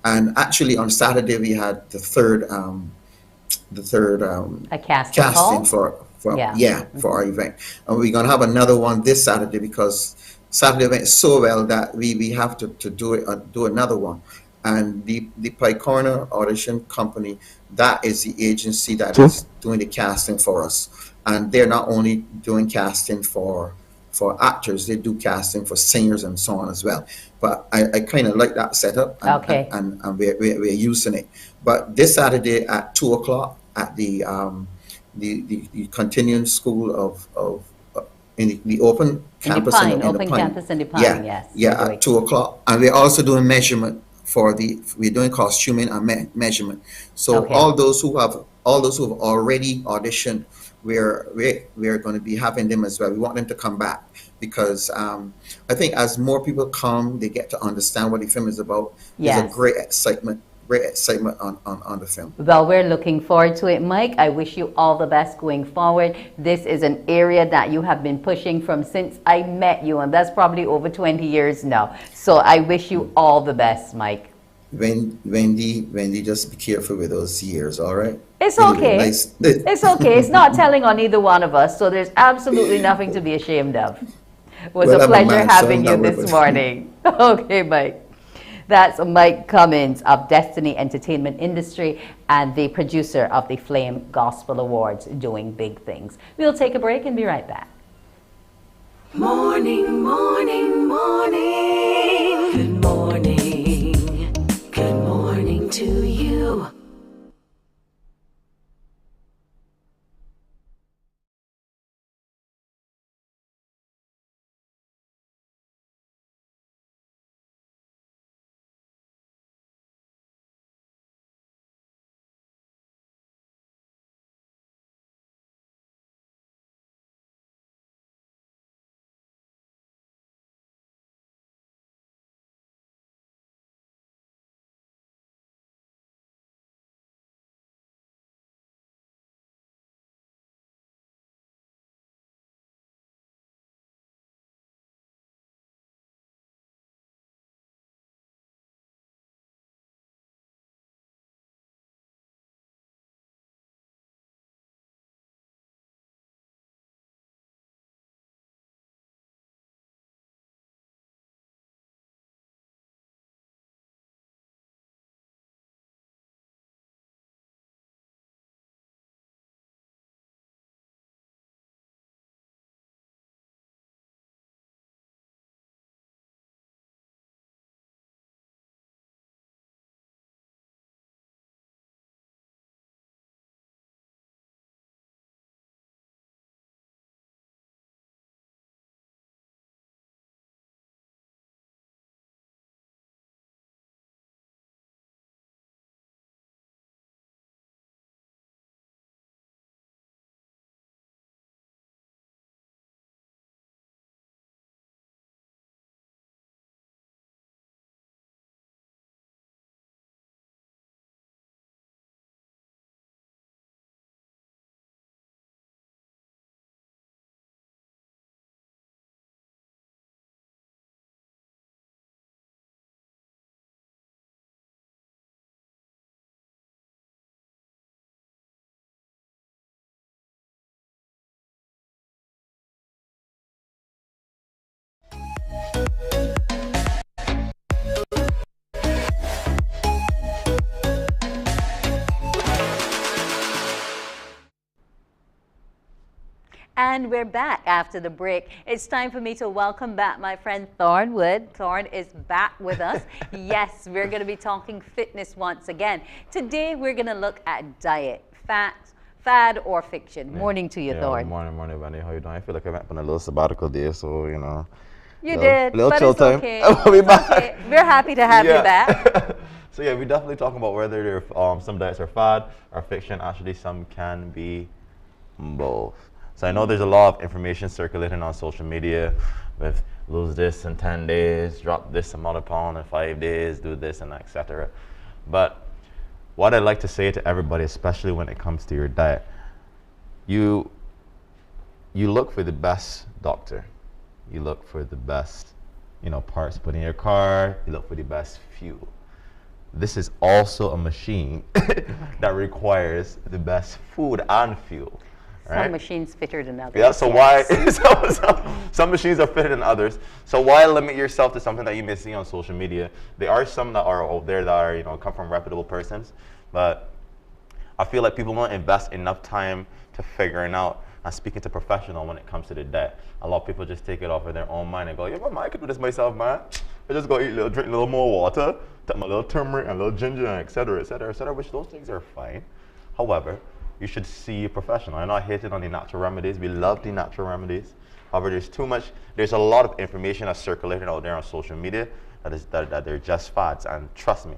And actually, on Saturday we had the third A casting casting call? for Yeah. for our event, and we're gonna have another one this Saturday because Saturday went so well that we have to do it do another one. And the Pike Corner Audition Company, that is the agency that is doing the casting for us, and they're not only doing casting for actors, they do casting for singers and so on as well. But I kind of like that setup, and, Okay. and we're using it. But this Saturday at 2:00 at the continuing school of in the open campus in the Open Pine. campus in the Pine, yes. Yeah, at 2:00, and we're also doing measurement we're doing costuming and measurement. So Okay. all those who have already auditioned, we're going to be having them as well. We want them to come back because I think as more people come, they get to understand what the film is about. There's a Yes. great excitement on the film. Well, we're looking forward to it, Mike. I wish you all the best going forward. This is an area that you have been pushing from since I met you, and that's probably over 20 years now. So I wish you all the best, Mike. Wendy, just be careful with those years, all right? It's Anyway, okay. nice. It's okay. It's not telling on either one of us, so there's absolutely nothing to be ashamed of. It was Well, a I'm a pleasure man, so having I'm you not this worried. morning. Okay, Mike. That's Mike Cummins of Destiny Entertainment Industry and the producer of the Flame Gospel Awards, doing big things. We'll take a break and be right back. Morning, morning, morning. Good morning. Good morning to you. And we're back after the break. It's time for me to welcome back my friend Thorn Wood. Thorn is back with us. Yes, we're going to be talking fitness once again. Today, we're going to look at diet, fad or fiction. Morning to you, Thorn. Morning, Vanny. How you doing? I feel like I went on a little sabbatical day, so, you know. You did, little but chill it's time. okay. We'll be It's back. okay. We're happy to have you back. So, yeah, we're definitely talking about whether there some diets are fad or fiction. Actually, some can be both. So I know there's a lot of information circulating on social media with lose this in 10 days, drop this amount of pound in 5 days, do this and etc. But what I'd like to say to everybody, especially when it comes to your diet, you you look for the best doctor. You look for the best, parts put in your car. You look for the best fuel. This is also a machine that requires the best food and fuel. Right? Some machines fitter than others. Yeah, so why, some machines are fitter than others. So why limit yourself to something that you may see on social media? There are some that are out there that are, come from reputable persons, but I feel like people don't invest enough time to figuring out and speaking to professional when it comes to the diet. A lot of people just take it off of their own mind and go, yeah, man, I can do this myself, man. I just go drink a little more water, take my little turmeric and a little ginger, and et cetera, which those things are fine. However, you should see a professional. I'm not hating on the natural remedies. We love the natural remedies. However, there's a lot of information that's circulating out there on social media that they're just fads. And trust me,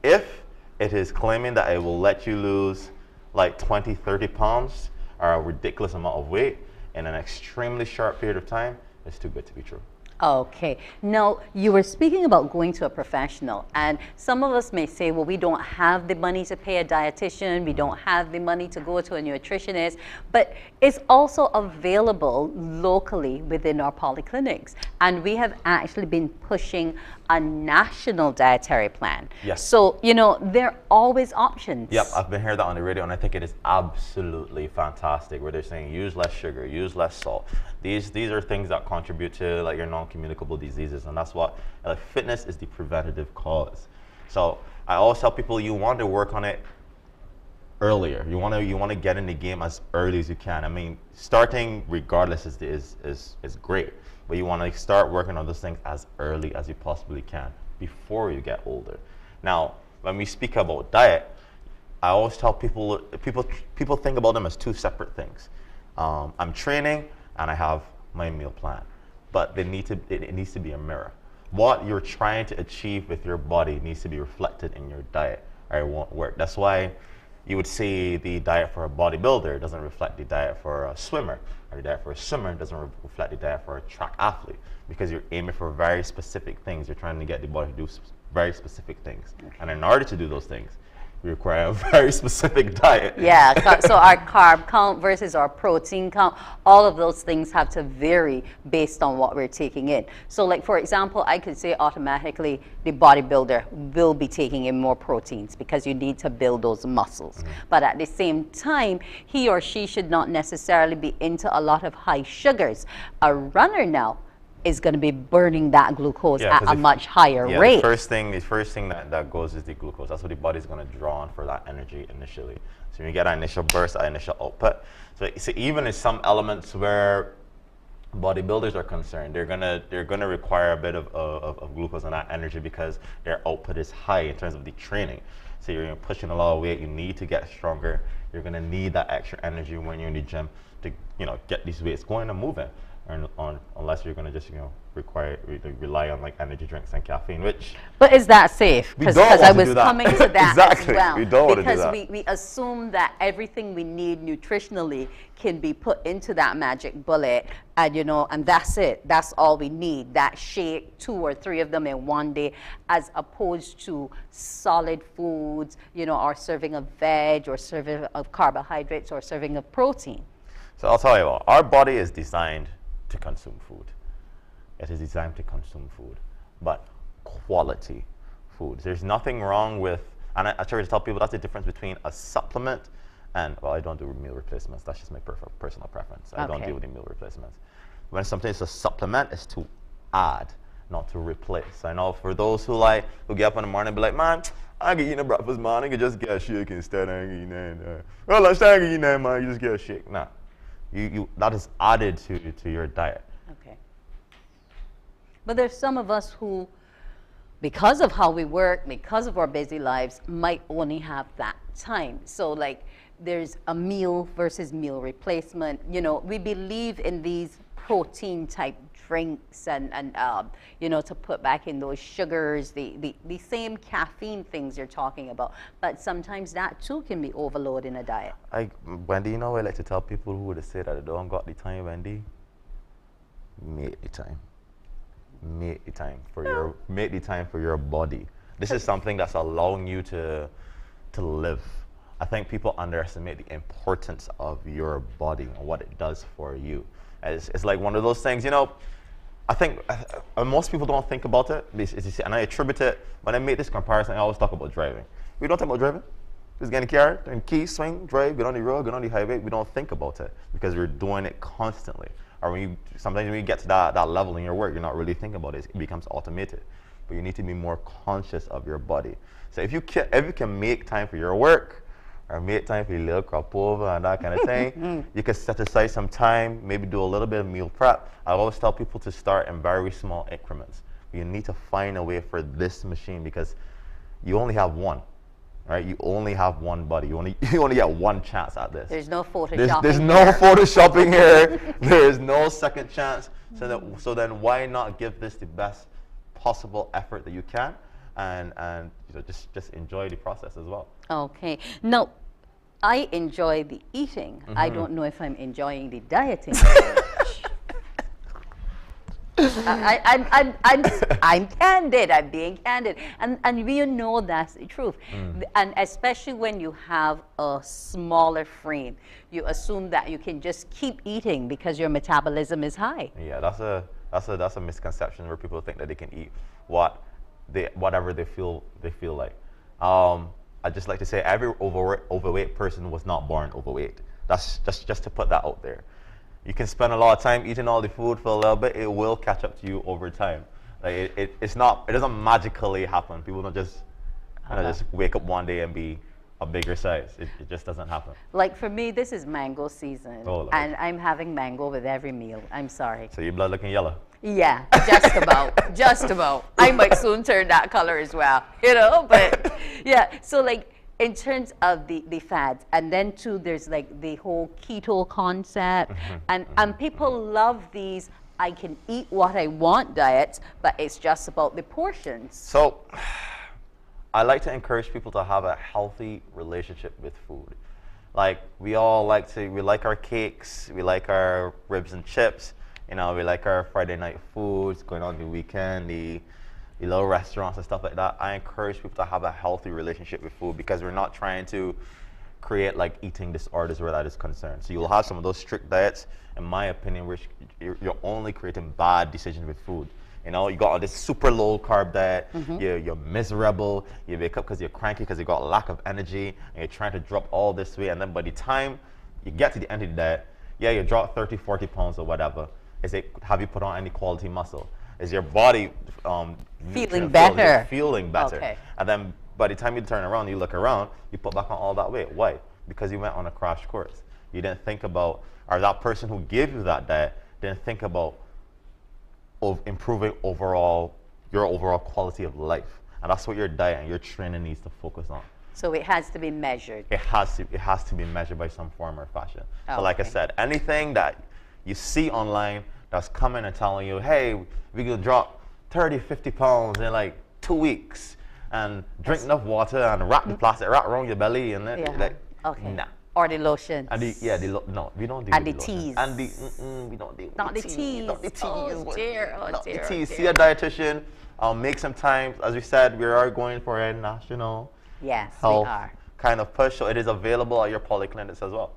if it is claiming that it will let you lose like 20, 30 pounds or a ridiculous amount of weight in an extremely short period of time, it's too good to be true. Okay. Now, you were speaking about going to a professional, and some of us may say, well, we don't have the money to pay a dietitian, we don't have the money to go to a nutritionist, but it's also available locally within our polyclinics. And we have actually been pushing a national dietary plan. Yes. So, there are always options. Yep, I've been hearing that on the radio, and I think it is absolutely fantastic, where they're saying use less sugar, use less salt. These are things that contribute to like your non-communicable diseases, and that's what fitness is the preventative cause. So I always tell people you want to work on it earlier. You want to get in the game as early as you can. I mean, starting regardless is great, but you want to start working on those things as early as you possibly can before you get older. Now, when we speak about diet, I always tell people think about them as two separate things. I'm training and I have my meal plan, but it needs to be a mirror. What you're trying to achieve with your body needs to be reflected in your diet, or it won't work. That's why you would see the diet for a bodybuilder doesn't reflect the diet for a swimmer, or the diet for a swimmer doesn't reflect the diet for a track athlete, because you're aiming for very specific things. You're trying to get the body to do very specific things, and in order to do those things, we require a very specific diet. Yeah, so our carb count versus our protein count, all of those things have to vary based on what we're taking in. So like, for example, I could say automatically the bodybuilder will be taking in more proteins because you need to build those muscles. But at the same time, he or she should not necessarily be into a lot of high sugars. A runner now is going to be burning that glucose at a much higher rate. The first thing that goes is the glucose. That's what the body's going to draw on for that energy initially. So when you get that initial burst, that initial output. So even in some elements where bodybuilders are concerned, they're gonna require a bit of glucose and that energy because their output is high in terms of the training. So you're pushing a lot of weight. You need to get stronger. You're gonna need that extra energy when you're in the gym to get these weights going and moving. Unless you're going to just rely on like energy drinks and caffeine, which. But is that safe? Because I was coming to that exactly. as well. We don't want to do that. Because we assume that everything we need nutritionally can be put into that magic bullet, and and that's it. That's all we need. That shake, 2 or 3 of them in one day, as opposed to solid foods, or serving of veg, or serving of carbohydrates, or serving of protein. So I'll tell you what, our body is designed to consume food. It is designed to consume food, but quality food. There's nothing wrong with, and I try to tell people that's the difference between a supplement and, well, I don't do meal replacements. That's just my personal preference. I don't deal with the meal replacements. When something is a supplement, it's to add, not to replace. I know for those who get up in the morning and be like, man, I can eat a breakfast, man. I can just get a shake instead. I can eat that. Well, let's I can eat that, man. You just get a shake. Nah. That is added to your diet. Okay. But there's some of us who, because of how we work, because of our busy lives, might only have that time. So like there's a meal versus meal replacement. We believe in these protein type drinks and to put back in those sugars, the same caffeine things you're talking about. But sometimes that too can be overload in a diet. Wendy, I like to tell people who would say that they don't got the time, Wendy, make the time. Make the time for your body. This is something that's allowing you to live I think people underestimate the importance of your body and what it does for you. It's like one of those things, you know, I think most people don't think about it, and I attribute it, when I make this comparison, I always talk about driving. We don't talk about driving. Just get in the car, and key, swing, drive, get on the road, get on the highway. We don't think about it because we're doing it constantly. Or sometimes when you get to that level in your work, you're not really thinking about it. It becomes automated. But you need to be more conscious of your body. So if you can make time for your work, or make time for your little crop over and that kind of thing, you can set aside some time, maybe do a little bit of meal prep. I always tell people to start in very small increments. You need to find a way for this machine because you only have one. Right? You only have one body. You only get one chance at this. There's no photoshopping. There's no photoshopping here. There is no second chance. So then why not give this the best possible effort that you can, and you know, just enjoy the process as well. Okay. Now, I enjoy the eating. I don't know if I'm enjoying the dieting. I'm candid. I'm being candid, and we know that's the truth. And especially when you have a smaller frame, you assume that you can just keep eating because your metabolism is high. Yeah, that's a misconception where people think that they can eat whatever they feel like. I just like to say every overweight person was not born overweight. That's just to put that out there. You can spend a lot of time eating all the food for a little bit. It will catch up to you over time. Like it doesn't magically happen. People don't just just wake up one day and be a bigger size. It just doesn't happen. Like for me, this is mango season, and I'm having mango with every meal. I'm sorry. So your blood looking yellow? Yeah, just about, just about. I might soon turn that color as well, you know. But yeah, so like in terms of the fads, and then too, there's like the whole keto concept, and people love these I can eat what I want diets, but it's just about the portions. So I like to encourage people to have a healthy relationship with food. Like we like our cakes, we like our ribs and chips, you know, we like our Friday night foods, going on the weekend, the little restaurants and stuff like that. I encourage people to have a healthy relationship with food because we're not trying to create like eating disorders where that is concerned. So you'll have some of those strict diets, in my opinion, which you're only creating bad decisions with food. You know, you got on this super low carb diet, you're miserable, you wake up because you're cranky because you got a lack of energy, and you're trying to drop all this weight, and then by the time you get to the end of the diet, yeah, you drop 30, 40 pounds or whatever. Have you put on any quality muscle? Is your body feeling better? Feeling better. Okay. And then by the time you turn around, you look around, you put back on all that weight. Why? Because you went on a crash course. You didn't think about, or that person who gave you that diet didn't think about improving your overall quality of life. And that's what your diet and your training needs to focus on. So it has to be measured. It has to be measured by some form or fashion. So like I said, anything that you see online that's coming and telling you, hey, we can drop 30, 50 pounds in like 2 weeks and drink enough water and wrap the plastic wrap around your belly and then nah. Or the lotions. And no, we don't do and the teas. And we don't do not the teas. Not the teas. Oh dear, not the teas. See a dietitian. Make some time. As we said, we are going for a national health kind of push, so it is available at your polyclinics as well.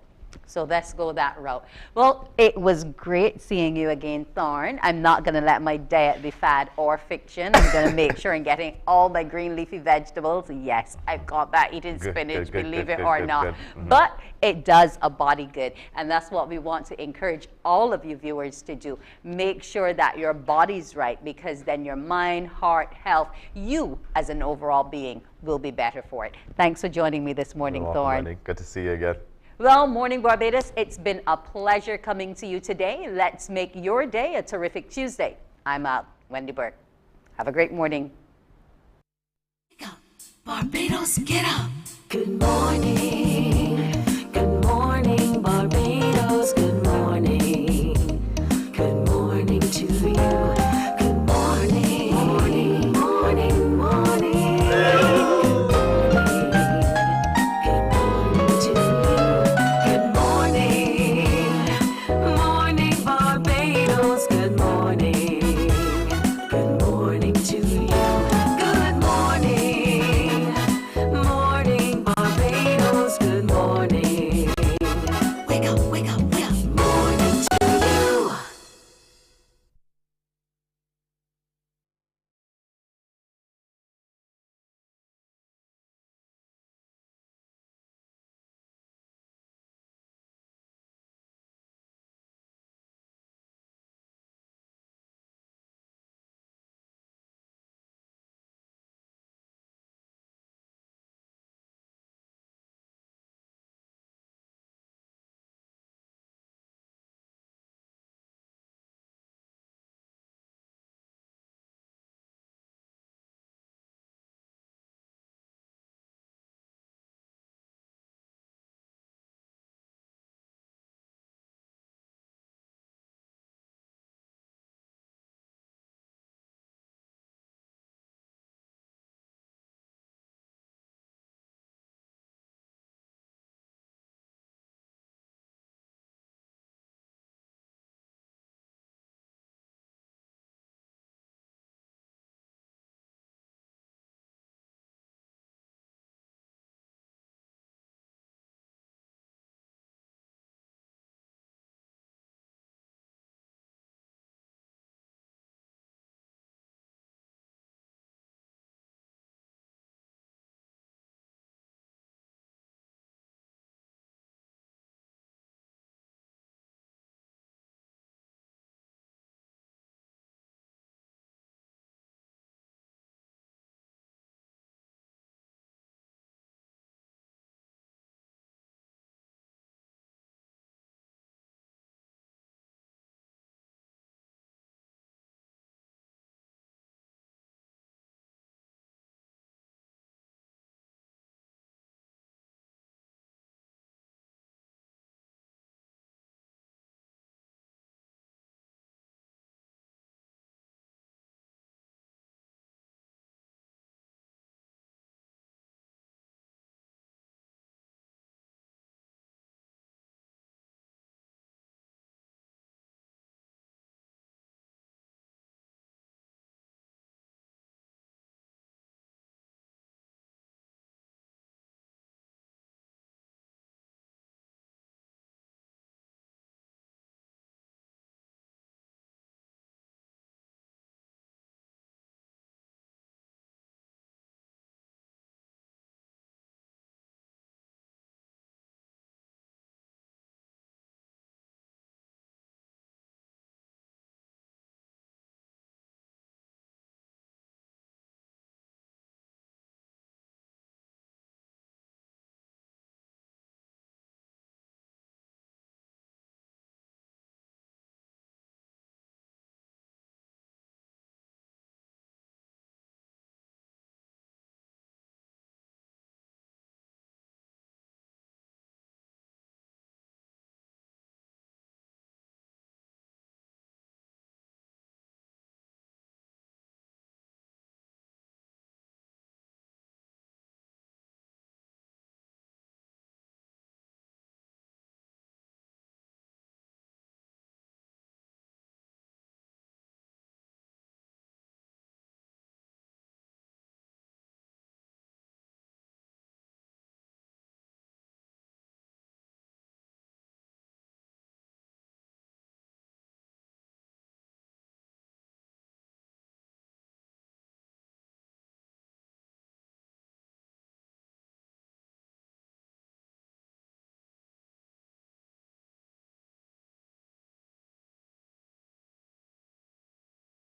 So let's go that route. Well, it was great seeing you again, Thorn. I'm not going to let my diet be fad or fiction. I'm going to make sure I'm getting all my green leafy vegetables. Yes, I've got that, eating spinach, believe it or not. But it does a body good. And that's what we want to encourage all of you viewers to do. Make sure that your body's right, because then your mind, heart, health, you as an overall being will be better for it. Thanks for joining me this morning, Thorn. Good to see you again. Well, Morning Barbados, it's been a pleasure coming to you today. Let's make your day a terrific Tuesday. I'm Wendy Burke. Have a great morning. Wake up, Barbados, get up. Good morning.